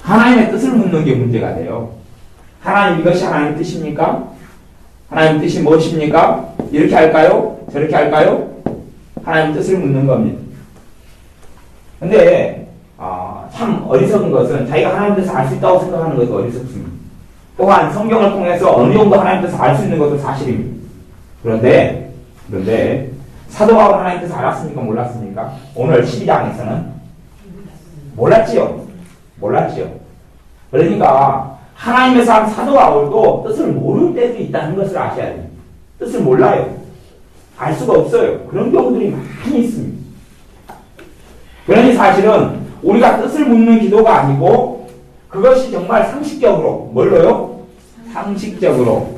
S1: 하나님의 뜻을 묻는 게 문제가 돼요. 하나님 이것이 하나님의 뜻입니까? 하나님 뜻이 무엇입니까? 이렇게 할까요? 저렇게 할까요? 하나님 뜻을 묻는 겁니다. 근데 참 어리석은 것은 자기가 하나님 뜻을 알 수 있다고 생각하는 것도 어리석습니다. 또한 성경을 통해서 어느 정도 하나님 뜻을 알 수 있는 것도 사실입니다. 그런데 사도 바울 하나님 뜻을 알았습니까? 몰랐습니까? 오늘 12장에서는 몰랐지요. 그러니까 하나님의 사도 바울도 뜻을 모를 때도 있다는 것을 아셔야 됩니다. 뜻을 몰라요. 알 수가 없어요. 그런 경우들이 많이 있습니다. 그러니 사실은 우리가 뜻을 묻는 기도가 아니고 그것이 정말 상식적으로 뭘로요? 상식적으로.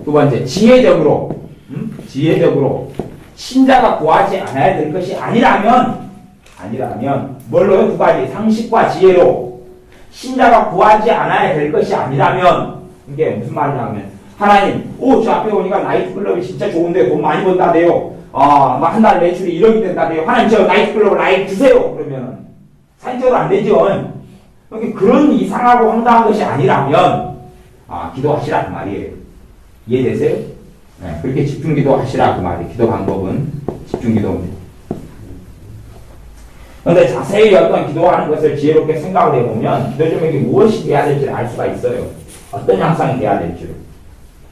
S1: 두 번째 지혜적으로 신자가 구하지 않아야 될 것이 아니라면 뭘로요? 두 가지 상식과 지혜로 신자가 구하지 않아야 될 것이 아니라면 이게 무슨 말이냐면 하나님 저 앞에 보니까 나이트클럽이 진짜 좋은데 돈 많이 번다대요. 막 한 달 매출이 1억이 된다대요. 하나님 저 나이트클럽을 라이트 주세요. 그러면 사실적으로 안 되죠. 그런 이상하고 황당한 것이 아니라면 기도하시라 그 말이에요. 이해되세요? 네, 그렇게 집중기도 하시라 그 말이에요. 기도 방법은 집중기도입니다. 그런데 자세히 어떤 기도하는 것을 지혜롭게 생각을 해보면 기도 제목이 무엇이 돼야 될지를 알 수가 있어요. 어떤 양상이 돼야 될지를.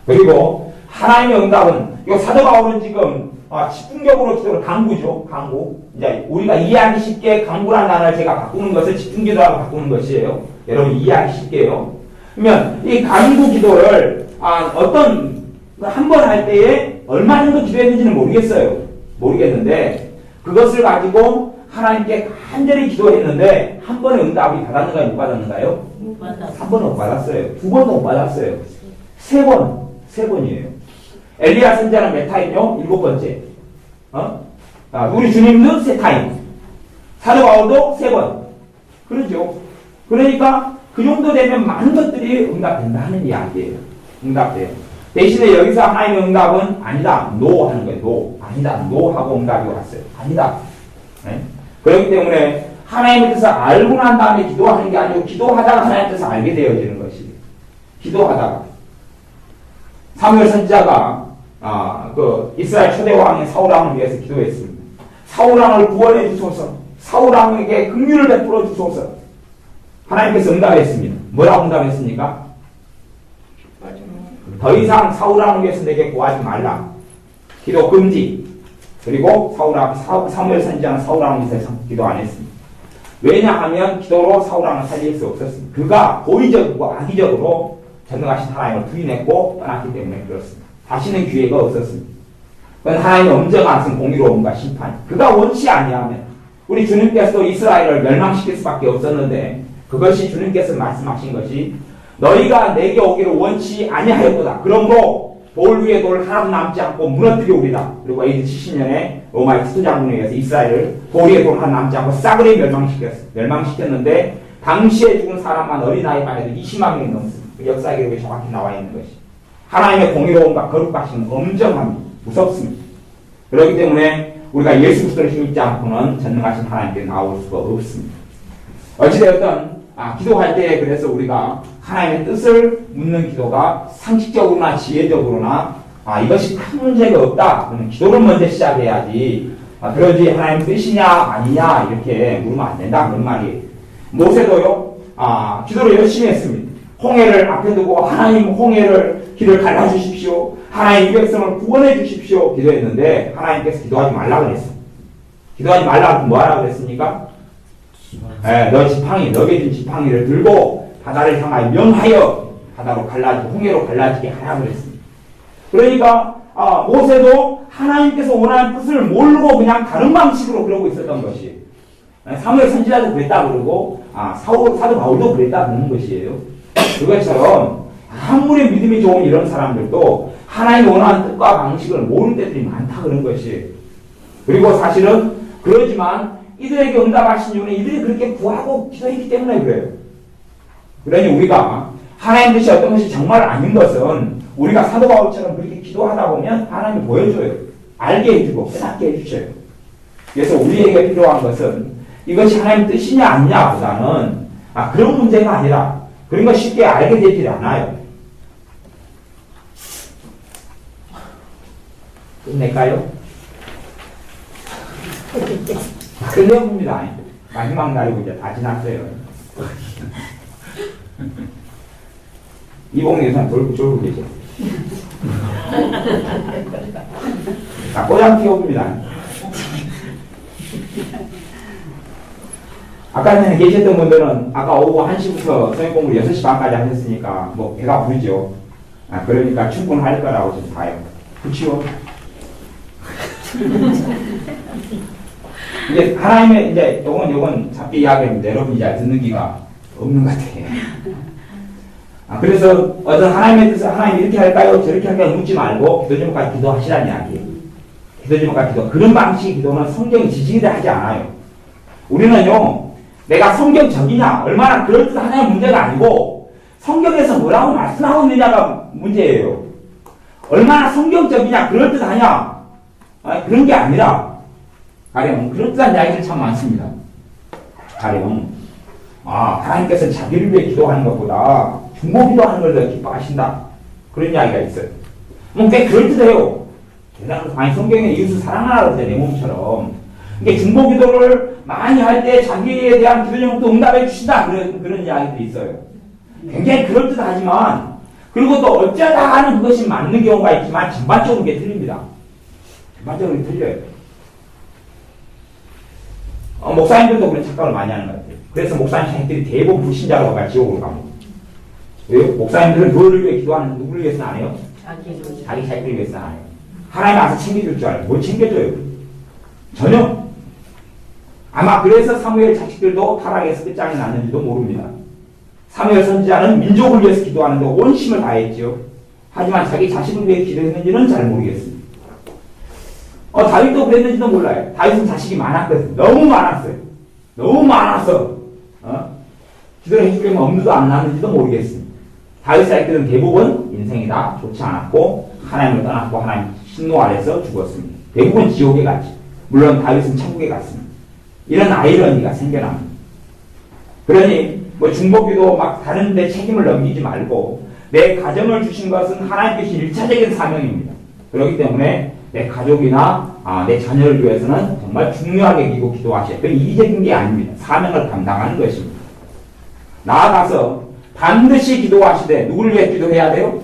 S1: 그리고 하나님의 응답은 이 사도 바울은 지금 집중적으로 기도를 강구죠. 강구. 이제 우리가 이해하기 쉽게 강구라는 단어를 제가 바꾸는 것을 집중기도하고 바꾸는 것이에요. 여러분 이해하기 쉽게요. 그러면 이 강구 기도를 어떤 한 번 할 때에 얼마 정도 기도했는지는 모르겠는데 그것을 가지고 하나님께 간절히 기도했는데 한 번에 응답이 받았는가요? 못 받았는가요?
S2: 못 받았어요.
S1: 한 번은 못 받았어요. 두 번도 못 받았어요. 세 번이에요. 엘리야 선지자는 몇 타임이요? 7번째. 우리 주님도 3타임. 사도 바울도 3번. 그러죠. 그러니까 그 정도 되면 많은 것들이 응답된다 하는 이야기예요. 응답돼요. 대신에 여기서 하나님의 응답은 아니다. 노 하는 거예요. 노. 아니다. 노 하고 응답이 왔어요. 아니다. 네? 그렇기 때문에 하나님의 뜻을 알고 난 다음에 기도하는 게 아니고 기도하다가 하나님의 뜻을 알게 되어지는 것이에요. 기도하다가. 사무엘 선지자가 이스라엘 초대 왕인 사울왕을 위해서 기도했습니다. 사울왕을 구원해 주소서. 사울왕에게 긍휼을 베풀어 주소서. 하나님께서 응답했습니다. 뭐라고 응답했습니까? 더 이상 사울왕을 위해서 내게 구하지 말라. 기도 금지. 그리고 사무엘 선지자는 사울왕을 위해서 기도 안 했습니다. 왜냐하면 기도로 사울왕을 살릴 수 없었습니다. 그가 고의적이고 악의적으로 전능하신 하나님을 부인했고 떠났기 때문에 그렇습니다. 다시는 기회가 없었습니다. 그건 하나님의 엄정하신 공의로움과 심판. 그가 원치 아니하면 우리 주님께서도 이스라엘을 멸망시킬 수밖에 없었는데 그것이 주님께서 말씀하신 것이 너희가 내게 오기를 원치 아니하였도다. 그러므로 돌 위에 돌 하나도 남지 않고 무너뜨리오리다. 그리고 AD 70년에 로마의 티토 장군에 의해서 이스라엘을 돌 위에 돌 하나 남지 않고 싸그리 멸망시켰는데 당시에 죽은 사람만 어린아이만 해도 20만 명이 넘습니다. 그 역사 기록에 정확히 나와 있는 것이. 하나님의 공의로움과 거룩하심은 엄정합니다. 무섭습니다. 그렇기 때문에 우리가 예수 그리스도를 힘입지 않고는 전능하신 하나님께 나올 수가 없습니다. 어찌되었든 기도할 때 그래서 우리가 하나님의 뜻을 묻는 기도가 상식적으로나 지혜적으로나 이것이 큰 문제가 없다. 그러면 기도를 먼저 시작해야지. 그러지 하나님 뜻이냐 아니냐 이렇게 물으면 안 된다. 그런 말이에요. 모세도요. 기도를 열심히 했습니다. 홍해를 앞에 두고 하나님 홍해를 길을 갈라주십시오. 하나님 이 백성을 구원해 주십시오. 기도했는데 하나님께서 기도하지 말라 그랬어요. 기도하지 말라고 뭐하라 그랬습니까? 너 지팡이, 너게 준 지팡이를 들고 바다를 향하여 명하여 바다로 갈라지고 홍해로 갈라지게 하라 그랬습니다. 그러니까 모세도 하나님께서 원하는 뜻을 모르고 그냥 다른 방식으로 그러고 있었던 것이에요. 사무엘 선지자도 그랬다 그러고 사도 바울도 그랬다 그러는 것이에요. 그것처럼 아무리 믿음이 좋은 이런 사람들도 하나님이 원하는 뜻과 방식을 모르는 때들이 많다 그런 것이에요. 그리고 사실은 그러지만 이들에게 응답하신 이유는 이들이 그렇게 구하고 기도했기 때문에 그래요. 그러니 우리가 하나님 뜻이 어떤 것이 정말 아닌 것은 우리가 사도 바울처럼 그렇게 기도하다 보면 하나님이 보여줘요. 알게 해주고 깨닫게 해주셔요. 그래서 우리에게 필요한 것은 이것이 하나님 뜻이냐 아니냐보다는 그런 문제가 아니라 그런 거 쉽게 알게 되지 않아요. 끝낼까요? 끝내봅니다. 마지막 날이고 이제 다 지났어요. 이봉리 여사는 졸고 계셔. 꼬장 피워봅니다. 아까 전에 계셨던 분들은 아까 오후 1시부터 성경 공부를 6시 반까지 하셨으니까 뭐 배가 부르죠. 그러니까 충분할 거라고 좀 봐요. 그치요? 이제 하나님의 이제 요건 잡기 이야기인데 여러분이 잘 듣는 기가 없는 것 같아요. 그래서 어떤 하나님의 뜻을 하나님 이렇게 할까요? 저렇게 할까요? 묻지 말고 기도 제목까지 기도하시라는 이야기예요. 기도 제목까지 기도. 그런 방식의 기도는 성경이 지지를 하지 않아요. 우리는요. 내가 성경적이냐 얼마나 그럴듯하냐는 문제가 아니고 성경에서 뭐라고 말씀하고 있느냐가 문제예요. 얼마나 성경적이냐 그럴듯하냐 그런 게 아니라 가령 그럴듯한 이야기들 참 많습니다. 가령 하나님께서 자기를 위해 기도하는 것보다 중보 기도하는 걸 더 기뻐하신다. 그런 이야기가 있어요. 꽤 그럴듯해요. 성경에 이웃을 사랑하라 그러죠. 내 몸처럼. 이게 중보 기도를 많이 할 때 자기에 대한 기도 제목도 응답해 주신다. 그런 이야기들이 있어요. 굉장히 그럴듯하지만 그리고 또 어쩌다가는 그것이 맞는 경우가 있지만 전반적으로 그게 틀립니다. 전반적으로 틀려요. 목사님들도 그런 착각을 많이 하는 것 같아요. 그래서 목사님 자식들이 대부분 불신자라고 가 지옥으로 갑니다. 왜요? 목사님들은 누구를 위해 기도하는 누구를 위해서는 안 해요? 자기 자식들을 위해서는 안 해요. 하나님 와서 챙겨줄 줄 알아요. 뭘 챙겨줘요? 전혀. 아마 그래서 사무엘 자식들도 타락해서 끝장이 났는지도 모릅니다. 사무엘 선지자는 민족을 위해서 기도하는데 온 힘을 다했죠. 하지만 자기 자식을 위해 기도했는지는 잘 모르겠습니다. 다윗도 그랬는지도 몰라요. 다윗은 자식이 많았거든요. 너무 많았어요. 너무 많아서 기도를 해주려면 엄두도 안 나는지도 모르겠습니다. 다윗 자식들은 대부분 인생이 다 좋지 않았고 하나님을 떠났고 하나님 신노 아래서 죽었습니다. 대부분 지옥에 갔죠. 물론 다윗은 천국에 갔습니다. 이런 아이러니가 생겨납니다. 그러니 중보기도 막 다른 데 책임을 넘기지 말고 내 가정을 주신 것은 하나님께서 1차적인 사명입니다. 그렇기 때문에 내 가족이나 내 자녀를 위해서는 정말 중요하게 여기고 기도하셔야 돼요. 이기적인 게 아닙니다. 사명을 감당하는 것입니다. 나아가서 반드시 기도하시되 누구를 위해 기도해야 돼요?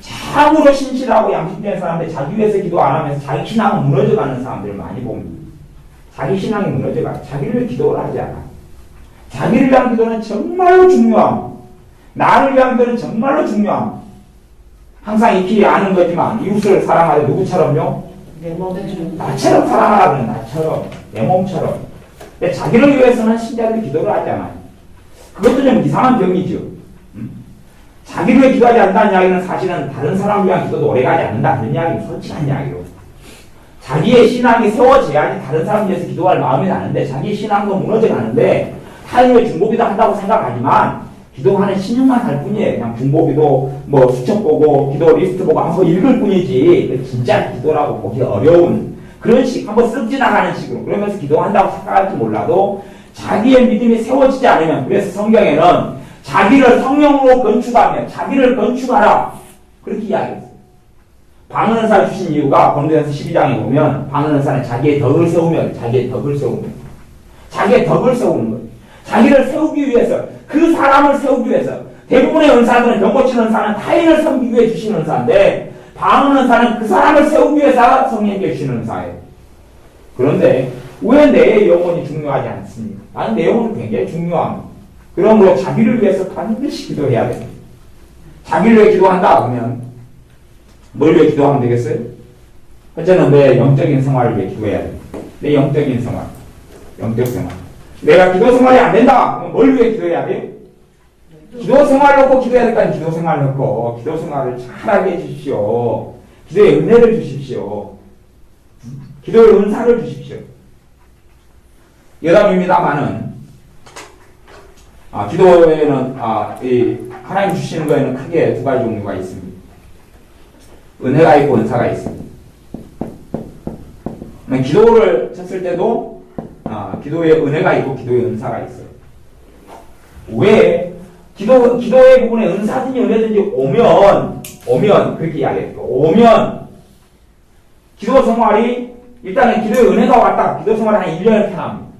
S1: 참으로 신실하고 양심된 사람들 자기 위해서 기도 안 하면서 자기 신앙은 무너져가는 사람들을 많이 봅니다. 자기 신앙이 무너져가 자기를 위해 기도를 하지 않아. 자기를 위한 기도는 정말로 중요함. 나를 위한 기도는 정말로 중요함. 항상 익히 아는 거지만 이웃을 사랑하되 누구처럼요?
S2: 내 몸처럼.
S1: 나처럼 사랑하라 그래. 나처럼. 내 몸처럼. 근데 자기를 위해서는 신자들이 기도를 하지 않아요. 그것도 좀 이상한 병이죠. 자기를 위해 기도하지 않는다는 이야기는 사실은 다른 사람을 위한 기도도 오래가지 않는다. 그런 이야기는 솔직한 이야기로. 자기의 신앙이 세워져야지 다른 사람을 위해서 기도할 마음이 나는데 자기 신앙도 무너져 가는데 타인의 중보기도 한다고 생각하지만 기도하는 신용만 할 뿐이에요. 그냥 중보기도 뭐 수첩 보고 기도 리스트 보고 한번 읽을 뿐이지 진짜 기도라고 보기 어려운 그런 식 한번 쓱 지나가는 식으로 그러면서 기도한다고 생각할지 몰라도 자기의 믿음이 세워지지 않으면 그래서 성경에는 자기를 성령으로 건축하며 자기를 건축하라 그렇게 이야기했어요. 방언은사 주신 이유가 고린도전서 12장에 보면 방언은사는 자기의 덕을 세우면 자기의 덕을 세우는 거예요. 자기를 세우기 위해서 그 사람을 세우기 위해서 대부분의 은사들은 병고치는 은사는 타인을 섬기기 위해 주시는 은사인데 방언은사는 그 사람을 세우기 위해서 성령께 주시는 은사예요. 그런데 왜 내 영혼이 중요하지 않습니까? 나는 내 영혼은 굉장히 중요합니다. 그러므로 자기를 위해서 반드시 기도해야 됩니다. 자기를 위해 기도한다 그러면 뭘 위해 기도하면 되겠어요? 첫째는 내 영적인 생활을 위해 기도해야 됩니다. 내 영적인 생활, 영적 생활. 내가 기도 생활이 안 된다 그러면 뭘 위해 기도해야 돼요? 기도 생활 놓고 기도해야 될까? 기도 생활 놓고 기도 생활을 잘하게 해주십시오. 기도의 은혜를 주십시오. 기도의 은사를 주십시오. 여담입니다만은 기도에는 하나님 주시는 거에는 크게 두 가지 종류가 있습니다. 은혜가 있고 은사가 있습니다. 기도를 쳤을 때도 기도에 은혜가 있고 기도에 은사가 있어요. 왜 기도의 부분에 은사든지 은혜든지 오면 그렇게 이야기해요. 오면 기도 생활이 일단은 기도의 은혜가 왔다. 기도 생활이 한 1년을 편합니다.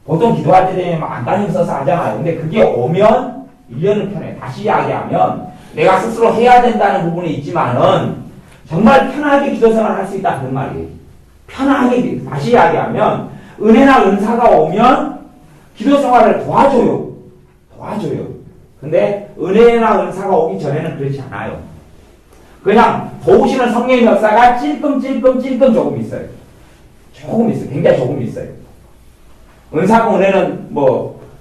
S1: 보통 기도할 때 되면 안간힘 써서 하잖아요. 근데 그게 오면 1년을 편해. 다시 이야기하면 내가 스스로 해야 된다는 부분이 있지만은 정말 편하게 기도 생활을 할 수 있다 그런 말이에요. 편하게 다시 이야기하면 은혜나 은사가 오면 기도 생활을 도와줘요. 근데 은혜나 은사가 오기 전에는 그렇지 않아요. 그냥 도우시는 성령의 역사가 찔끔 조금 있어요. 굉장히 조금 있어요. 은사가 은혜는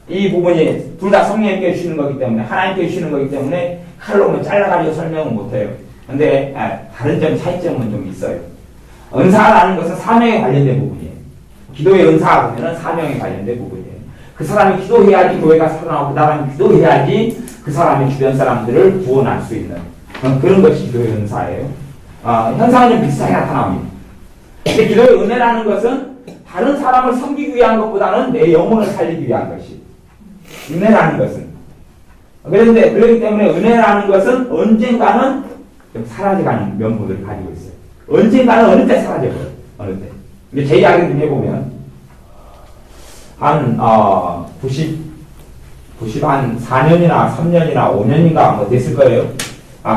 S1: 이 부분이 둘 다 성령님께 주시는 거기 때문에 하나님께 주시는 거기 때문에 칼로 잘라가지고 설명은 못해요. 근데 다른 차이점은 좀 있어요. 은사라는 것은 사명에 관련된 부분이에요. 기도의 은사 보면은 사명에 관련된 부분이에요. 그 사람이 기도해야지 교회가 살아나고 그 사람이 기도해야지 그 사람의 주변 사람들을 구원할 수 있는 그런 것이 기도의 은사예요. 현상은 좀 비슷하게 나타납니다. 근데 기도의 은혜라는 것은 다른 사람을 섬기기 위한 것보다는 내 영혼을 살리기 위한 것이 은혜라는 것은 그렇기 때문에 은혜라는 것은 언젠가는 좀 사라져가는 면모들을 가지고 있어요. 언젠가는 어느 때 사라져버려요. 어느 때. 근데 제 이야기를 좀 해보면 한 94년이나 3년이나 5년인가 됐을 거예요.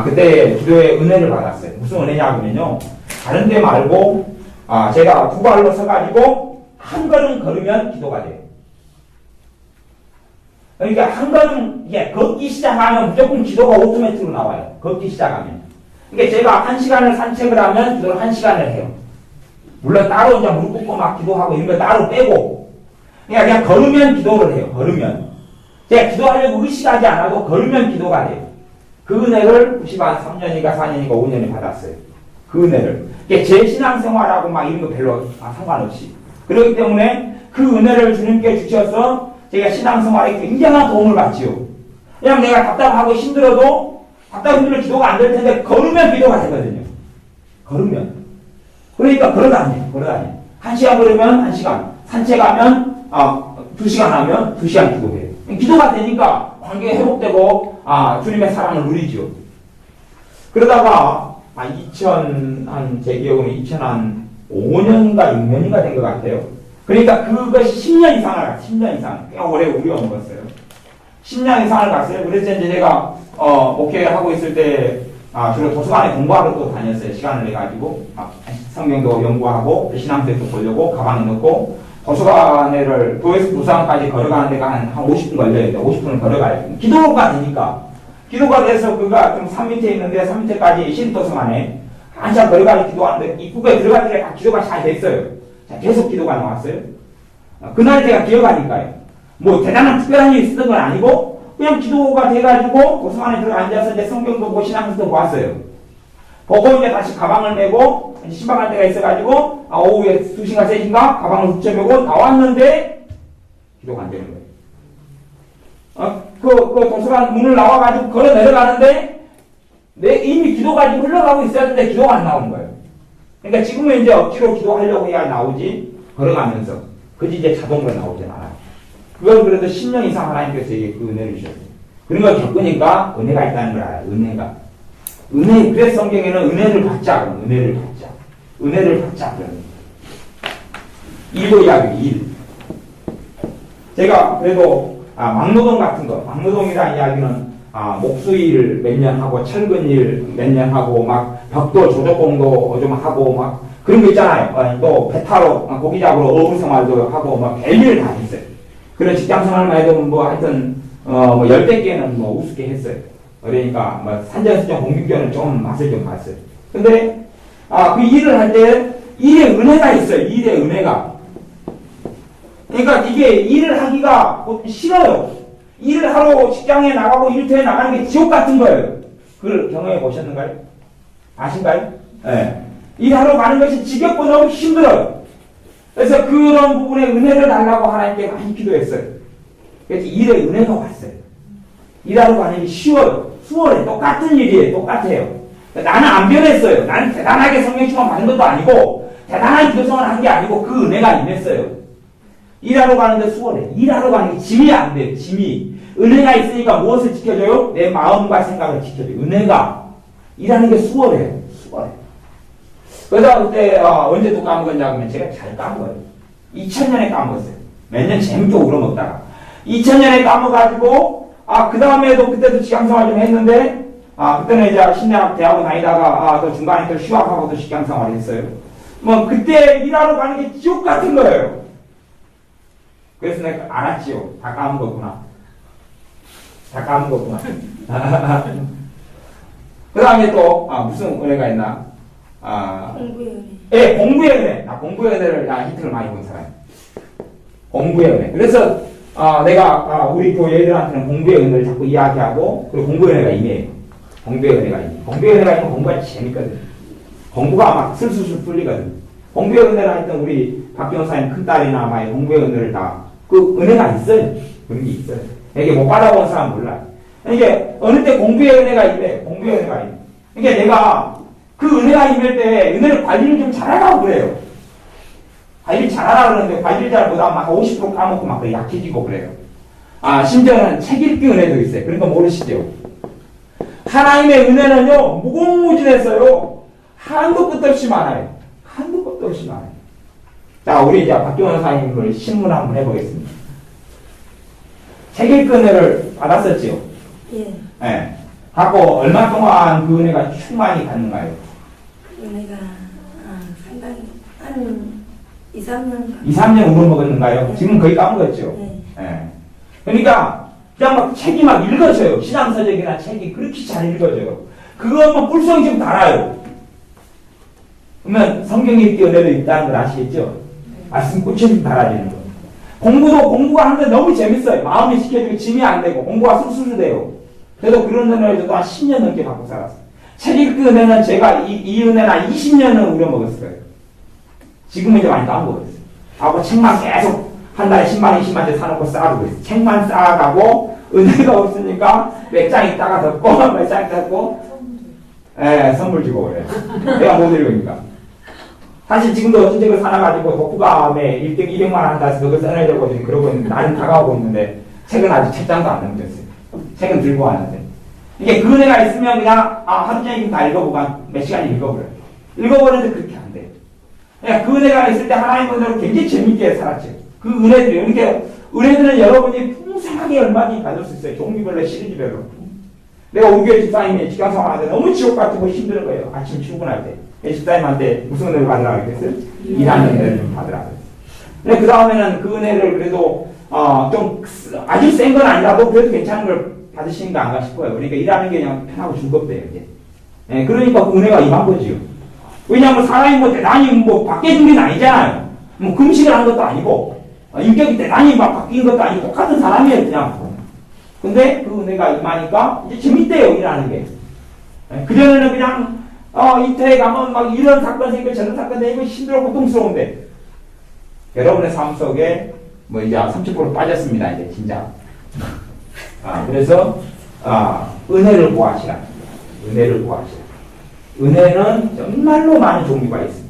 S1: 그때 기도의 은혜를 받았어요. 무슨 은혜냐면요. 다른 데 말고 제가 두 발로 서가지고 한 걸음 걸으면 기도가 돼요. 그러니까 한 걸음 걷기 시작하면 무조건 기도가 오토매틱으로 나와요. 걷기 시작하면. 그러니까 제가 1시간을 산책을 하면 기도를 1시간을 해요. 물론 따로 이제 무릎 꿇고 막 기도하고 이런 걸 따로 빼고 그냥 걸으면 기도를 해요. 걸으면. 제가 기도하려고 의식하지 않아도 걸으면 기도가 돼요. 그 은혜를 93년인가 4년인가 5년에 받았어요. 그 은혜를. 제 신앙생활하고 막 이런 거 별로 상관없이. 그렇기 때문에 그 은혜를 주님께 주셔서 제가 신앙생활에 굉장한 도움을 받지요. 그냥 내가 답답하고 힘들어도 답답한 기도가 안 될 텐데 걸으면 기도가 되거든요. 걸으면. 그러니까 걸어다녀. 1시간 걸으면 1시간. 산책하면 2시간 하면 2시간 기도해요. 기도가 되니까 관계가 회복되고 주님의 사랑을 누리죠. 그러다가 제 기억으로 2005년인가 6년인가 된 것 같아요. 그러니까 그것이 10년 이상을 10년 이상 꽤 오래 우려 먹었어요. 10년 이상을 갔어요. 그래서 이제 제가 목회하고 있을 때 주로 도서관에 공부하러 또 다녔어요. 시간을 내가지고 성경도 연구하고 신앙책도 보려고 가방에 넣고 도서관에를 교회에서 도서관까지 걸어가는 데가 한 50분 걸려요. 50분을 걸어가요. 기도가 되니까 기도가 돼서 그가 좀 산 밑에 있는데 산 밑에까지 시립도서관에 한참 걸어가지고 기도하는데 입구에 들어갈 때 기도가 잘 됐어요. 자, 계속 기도가 나왔어요. 그날 제가 기억하니까요. 뭐 대단한 특별한 일이 있었던 건 아니고 그냥 기도가 돼가지고 도서관에 들어가 앉아서 이제 성경도 보고 신앙서도 보았어요. 보고 이제 다시 가방을 메고 신방할 때가 있어가지고 오후에 2시인가 3시인가 가방을 훔쳐메고 나왔는데 기도가 안 되는 거예요. 그 도서관 문을 나와가지고 걸어 내려가는데 이미 기도가 지금 흘러가고 있었는데 기도가 안 나오는 거예요. 그러니까 지금은 이제 억지로 기도하려고 해야 나오지 걸어가면서 그지 이제 자동으로 나오진 않아요. 그건 그래도 10년 이상 하나님께서 이게 그 은혜를 주셨어요. 그런 걸 겪으니까 은혜가 있다는 걸 알아요. 은혜, 그래서 성경에는 은혜를 받자. 은혜를 받자. 일도 이야기, 일. 제가 그래도, 막노동 같은 거, 막노동이라는 이야기는, 목수일 몇 년 하고, 철근일 몇 년 하고, 막, 벽돌 조적공도 좀 하고, 막, 그런 거 있잖아요. 또, 배 타러, 고기 잡으러 어부 생활도 하고, 막, 별일을 다 했어요. 그런 직장 생활만 해도 뭐, 하여튼, 뭐, 10대 개는 뭐, 우습게 했어요. 그러니까, 뭐, 산전수전 공중전을 좀 맛을 좀 봤어요. 근데, 그 일을 할 때, 일에 은혜가 있어요. 일에 은혜가. 그러니까 이게 일을 하기가 싫어요. 일을 하러 직장에 나가고 일터에 나가는 게 지옥 같은 거예요. 그걸 경험해 보셨는가요? 아신가요? 네. 일하러 가는 것이 지겹고 너무 힘들어요. 그래서 그런 부분에 은혜를 달라고 하나님께 많이 기도했어요. 그래서 일에 은혜가 왔어요. 일하러 가는 게 쉬워요. 수월해. 똑같은 일이에요. 똑같아요. 나는 안 변했어요. 나는 대단하게 성령 충만 받은 것도 아니고 대단한 기도성을 한 게 아니고 그 은혜가 임했어요. 일하러 가는데 수월해. 일하러 가는 게 짐이 안 돼요. 짐이. 은혜가 있으니까 무엇을 지켜줘요? 내 마음과 생각을 지켜줘요. 은혜가. 일하는 게 수월해요. 수월해. 그래서 그때 언제 또 까먹었냐 그러면 제가 잘 까먹어요. 2000년에 까먹었어요. 몇 년 재밌게 울어먹다가 2000년에 까먹어가지고 그 다음에도 그때도 직장생활 좀 했는데 그때는 이제 신대학 대학원 다니다가 또 중간에 또 휴학하고 또 직장생활 했어요. 뭐 그때 일하러 가는 게 지옥 같은 거예요. 그래서 내가 알았지요. 다 까먹었구나. 그 다음에 또 무슨 은혜가 있나?
S2: 공부의 은혜.
S1: 예, 공부의 은혜. 공부의 은혜를 힌트를 많이 본 사람이에요. 공부의 은혜. 그래서 내가 우리 교회 애들한테는 공부의 은혜를 자꾸 이야기하고 그리고 공부의 은혜가 임해요. 공부의 은혜가 임해요. 공부의 은혜가 있으면 공부가 재밌거든. 공부가 막 슬슬슬 풀리거든. 공부의 은혜를 했던 우리 박 변호사님 큰딸이나 아마 공부의 은혜를 다 그 은혜가 있어요. 그런 게 있어요. 이게 못 받아본 사람 몰라요. 이게 어느 때 공부의 은혜가 임해. 공부의 은혜가 임해. 그러니까 내가 그 은혜가 임할 때 은혜를 관리를 좀 잘하라고 그래요. 관리를 잘하라고 그러는데 관리를 잘 못하면 막 50% 까먹고 막 약해지고 그래요. 심지어는 책 읽기 은혜도 있어요. 그런 거 모르시죠? 하나님의 은혜는요, 무궁무진했어요. 한도 끝도 없이 많아요. 한도 끝도 없이 많아요. 자, 우리 이제 박경원 사님을 신문 한번 해보겠습니다. 책 읽기 은혜를 받았었지요?
S2: 예.
S1: 네. 갖고 얼마 동안 그 은혜가 충만히 갔는가요?
S2: 은혜가 상당히 한 2, 3년.
S1: 2, 3년 울어먹었는가요? 네. 지금 거의 까먹었죠?
S2: 네.
S1: 네. 그러니까 그냥 막 책이 막 읽어져요. 신앙서적이나 책이 그렇게 잘 읽어져요. 그거만 뿔성이 좀 달아요. 그러면 성경 읽기 은혜도 있다는 걸 아시겠죠? 말씀 꿀이 좀 달아지는 거. 공부가 하는데 너무 재밌어요. 마음이 시켜지고 짐이 안 되고 공부가 술술 돼요. 그래도 그런 은혜를 또한 10년 넘게 받고 살았어요. 책 읽기 은혜는 제가 이 은혜는 한 20년은 우려먹었어요. 지금은 이제 많이 까먹었어요. 책만 계속 한 달에 10만, 20만 원 사놓고 쌓아두고 있어요. 책만 쌓아가고 은혜가 없으니까 몇 장 있다가 덮고 몇 장 있다가 덮고 선물 주고 그래요. 내가 못 읽으니까. 사실 지금도 어떤 책을 사놔가지고 독후감에 1등 200만 원 한다 해서 그걸 써내려고 지금 그러고 있는데 나는 다가오고 있는데 책은 아직 책장도 안 넘겼어요. 책은 들고 왔는데 이게 그 은혜가 있으면 그냥 하루 종일 다 읽어보고 몇 시간 읽어버려요. 읽어버리는데 그렇게 안 돼요. 그냥 그 은혜가 있을 때 하나님 은혜로 굉장히 재밌게 살았죠. 그 은혜들이 그러니까 은혜들은 여러분이 풍성하게 얼마든지 받을 수 있어요. 종류별로 시리즈별로. 내가 우리 교회 집사님이 직장생활 하는데 너무 지옥 같고 힘든 거예요. 아침 출근할 때. 집사님한테 무슨 은혜를 받으라고 했겠어요? 일하는 은혜를 좀 받으라고 했어요. 근데 그 다음에는 그 은혜를 그래도 좀 아주 센 건 아니라도 그래도 괜찮은 걸 받으시는 거 아닌가 싶어요. 그러니까 일하는 게 그냥 편하고 즐겁대요. 이제. 그러니까 그 은혜가 임한 거지요. 왜냐하면 사람이 뭐 대단히 뭐 밖에 준 게 아니잖아요. 뭐 금식을 한 것도 아니고 인격이 대단히 막 바뀐 것도 아니고 똑같은 사람이에요, 그냥. 근데 그 은혜가 임하니까 이제 재밌대요, 일하는 게. 그전에는 그냥, 인터에 가면 막 이런 사건 생기고 저런 사건 생기고 힘들어 고통스러운데, 여러분의 삶 속에 뭐 이제 30% 빠졌습니다, 이제 진짜. 그래서, 은혜를 구하시라. 은혜를 구하시라. 은혜는 정말로 많은 종류가 있습니다.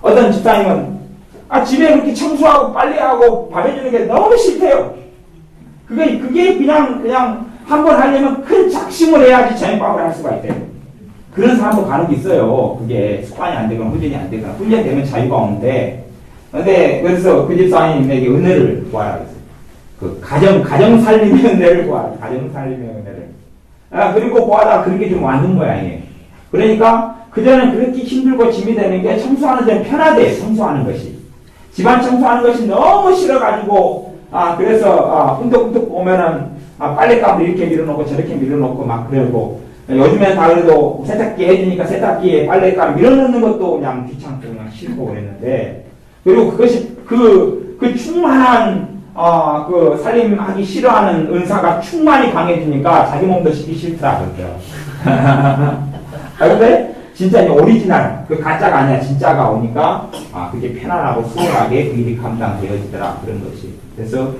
S1: 어떤 집사님은 집에 그렇게 청소하고 빨래하고 밥 해주는 게 너무 싫대요. 그게 그냥 한 번 하려면 큰 작심을 해야지 저녁밥을 할 수가 있대요. 그런 사람도 간혹 있어요. 그게 습관이 안 되거나 훈련이 안 되거나 훈련되면 자유가 오는데, 근데 그래서 그 집사님에게 은혜를 구하라 그랬어요. 그 가정 살림의 은혜를 구하라. 가정 살림의 은혜를. 그리고 구하다가 그런 게 좀 왔는 모양이에요. 그러니까 그전에는 그렇게 힘들고 짐이 되는 게 청소하는 데는 편하대. 청소하는 것이. 집안 청소하는 것이 너무 싫어가지고 그래서 문득문득 보면은 빨랫감도 이렇게 밀어놓고 저렇게 밀어놓고 막 그러고, 요즘엔 다 그래도 세탁기 해주니까 세탁기에 빨랫감 밀어넣는 것도 그냥 귀찮고 그냥 싫고 그랬는데, 그리고 그것이 그 충만한 그 살림하기 싫어하는 은사가 충만히 강해지니까 자기 몸도 씻기 싫더라 그러더라고요. 근데 진짜 이 오리지널, 그 가짜가 아니라 진짜가 오니까 그게 편안하고 수월하게 그 일이 감당되어지더라, 그런 것이. 그래서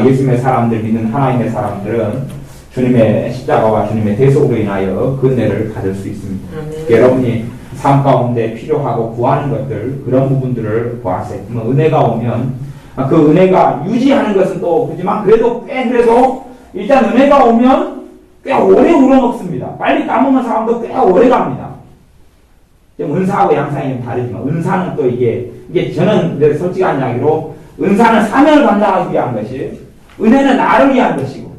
S1: 예수님의 사람들, 믿는 하나님의 사람들은 주님의 십자가와 주님의 대속으로 인하여 그 은혜를 받을 수 있습니다. 여러분이 삶 가운데 필요하고 구하는 것들, 그런 부분들을 구하세요. 은혜가 오면 그 은혜가 유지하는 것은 또 그렇지만 그래도 일단 은혜가 오면 꽤 오래 우러먹습니다. 빨리 까먹는 사람도 꽤 오래 갑니다. 은사하고 양상이 좀 다르지만, 은사는 또 이게 저는 솔직한 이야기로, 은사는 사명을 감당하기 위한 것이, 은혜는 나를 위한 것이고,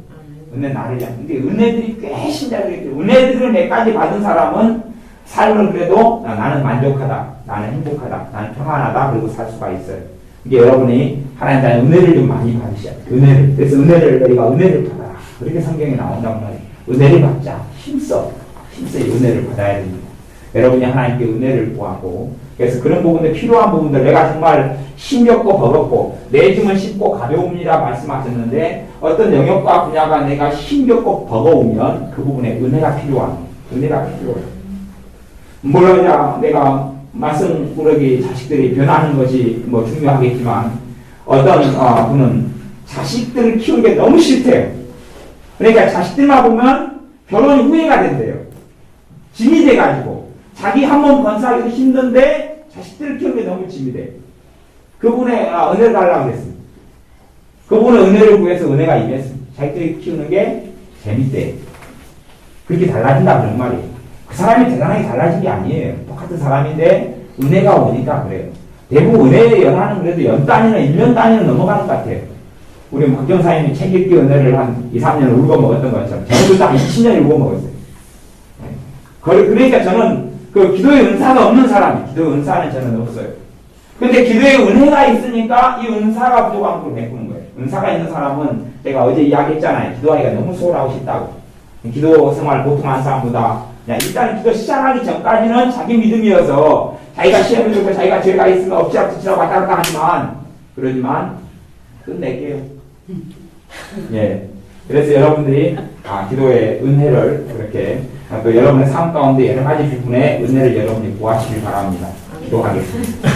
S1: 은혜는 나를 위한. 근데 은혜들이 꽤 신자들이, 은혜들을 몇 가지 받은 사람은 삶을 그래도 나는 만족하다, 나는 행복하다, 나는 평안하다, 그리고 살 수가 있어요. 이게 여러분이 하나님의 은혜를 좀 많이 받으셔야 돼요. 은혜를. 그래서 너희가 은혜를 받아라. 그렇게 성경에 나온단 말이에요. 은혜를 받자. 힘써 이 은혜를 받아야 됩니다. 여러분이 하나님께 은혜를 구하고, 그래서 그런 부분들, 필요한 부분들, 내가 정말 힘겹고 버겁고 내 짐은 쉽고 가벼웁니다 말씀하셨는데, 어떤 영역과 분야가 내가 힘겹고 버거우면 그 부분에 은혜가 필요합니다. 은혜가 필요해요. 물론 내가 말씀 우리 자식들이 변하는 것이 뭐 중요하겠지만, 어떤 분은 자식들을 키우는 게 너무 싫대요. 그러니까 자식들만 보면 결혼이 후회가 된대요. 짐이 돼가지고 자기 한 몸 건사하기도 힘든데 자식들을 키우는 게 너무 짐이 돼. 그분의 은혜를 달라고 그랬습니다. 그분의 은혜를 구해서 은혜가 임했습니다. 자식들이 키우는 게 재밌대. 그렇게 달라진다 그런 말이에요. 그 사람이 대단하게 달라진 게 아니에요. 똑같은 사람인데 은혜가 오니까 그래요. 대부분 은혜의 연하는 그래도 연 단위나 1년 단위는 넘어가는 것 같아요. 우리 박정사님이 책 읽기 은혜를 한 2, 3년 울고 먹었던 것처럼 저는 딱 20년 울고 먹었어요. 그러니까 저는 그 기도의 은사가 없는 사람이, 기도의 은사는 저는 없어요. 근데 기도의 은혜가 있으니까 이 은사가 부족한 걸 메꾸는 거예요. 은사가 있는 사람은 제가 어제 이야기했잖아요. 기도하기가 너무 소홀하고 싶다고. 기도 생활 보통 한 사람보다 그냥 일단 기도 시작하기 전까지는 자기 믿음이어서 자기가 시험을 주고 자기가 죄가 있으면 엎치락뒤치락 왔다 갔다 하지만, 그러지만 끝낼게요. 예. 그래서 여러분들이 기도의 은혜를 그렇게 또 여러분의 삶 가운데 여러 가지 부분의 은혜를 여러분이 구하시길 바랍니다. 기도하겠습니다.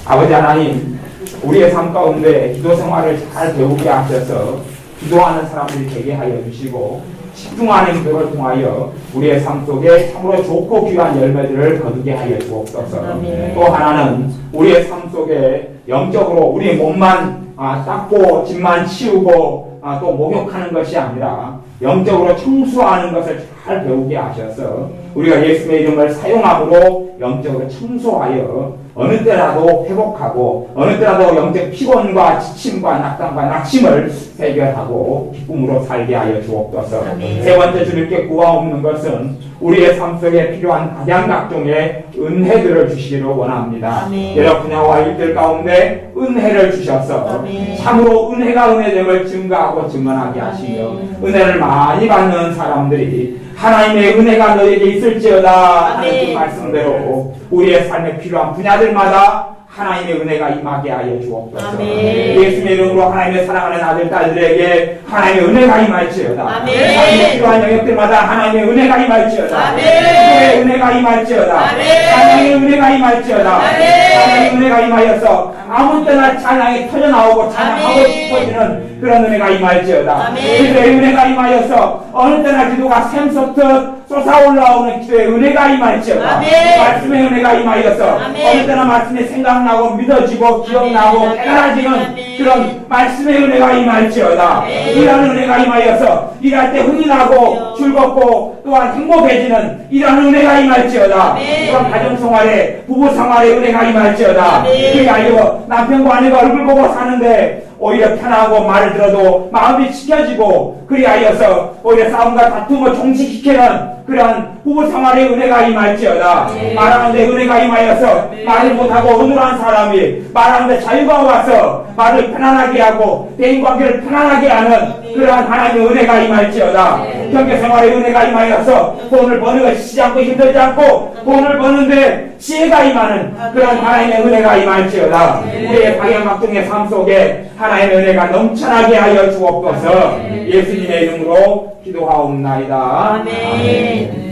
S1: 아버지 하나님, 우리의 삶 가운데 기도 생활을 잘 배우게 하셔서 기도하는 사람들이 되게 하여 주시고, 집중하는 기도를 통하여 우리의 삶 속에 참으로 좋고 귀한 열매들을 거두게 하여 주옵소서. 또 하나는 우리의 삶 속에 영적으로 우리 몸만 닦고 집만 치우고 또 목욕하는 것이 아니라 영적으로 청소하는 것을 잘 배우게 하셔서 우리가 예수의 이름을 사용함으로 영적으로 청소하여 어느 때라도 회복하고 어느 때라도 영적 피곤과 지침과 낙담과 낙심을 해결하고 기쁨으로 살게 하여 주옵소서. 세 번째 주님께 구하옵는 것은 우리의 삶 속에 필요한 각양각종의 은혜들을 주시기를 원합니다. 여러 분야와 일들 가운데 은혜를 주셔서 참으로 은혜가 은혜됨을 증가하고 증언하게 하시며 은혜를 많이 받는 사람들이 하나님의 은혜가 너에게 있을지어다 하는 그 말씀대로 우리의 삶에 필요한 분야들마다 하나님의 은혜가 임하게 하여 주옵소서.
S3: 아멘.
S1: 예수님의 이름으로 하나님의 사랑하는 아들, 딸들에게 하나님의 은혜가 임할지어다.
S3: 아멘.
S1: 삶의 필요한 영역들마다 하나님의 은혜가 임할지어다.
S3: 아멘.
S1: 기도의 은혜가 임할지어다.
S3: 아멘.
S1: 찬양의 은혜가 임할지어다.
S3: 아멘.
S1: 하나님의 은혜가 임하여서 아무 때나 찬양이 터져나오고 찬양하고
S3: 아멘.
S1: 싶어지는 그런 은혜가 임할지어다.
S3: 아멘.
S1: 기도의 은혜가 임하여서 어느 때나 기도가 샘솟듯 솟아올라오는 기도의 은혜가 임할지어다.
S3: 아멘.
S1: 말씀의 은혜가 임하여서
S3: 아멘.
S1: 어느 때나 말씀이 생각나고 믿어지고 기억나고
S3: 아멘.
S1: 깨달아지는
S3: 아멘.
S1: 그런 말씀의 은혜가 임할지어다.
S3: 아멘.
S1: 이러한 은혜가 임하여서 일할 때 흥이 나고 즐겁고 또한 행복해지는 이러한 은혜가 임할지어다.
S3: 아멘.
S1: 또한 가정생활에 부부생활에 은혜가 임할지어다.
S3: 아멘.
S1: 그리하여 남편과 아내가 얼굴 보고 사는데 오히려 편하고 말을 들어도 마음이 지켜지고 그리하여서 오히려 싸움과 다툼을 종식시키는 그러한 부부생활의 은혜가 임할지어다. 말하는데 은혜가 임하여서 말을 못하고 어눌한 사람이 말하는데 자유가 와서 말을 편안하게 하고 대인관계를 편안하게 하는 그러한 하나님의 은혜가 임할지어다. 경제생활의 은혜가 임하여서 돈을 버는 것이 쉬지 않고 힘들지 않고 돈을 버는데 지혜가 임하는 그런 하나님의 은혜가 임할지어다. 우리의 방향막동의 삶 속에 하나님의 은혜가 넘쳐나게 하여 주옵소서. 예수님의 이름으로 기도하옵나이다.
S3: 아멘.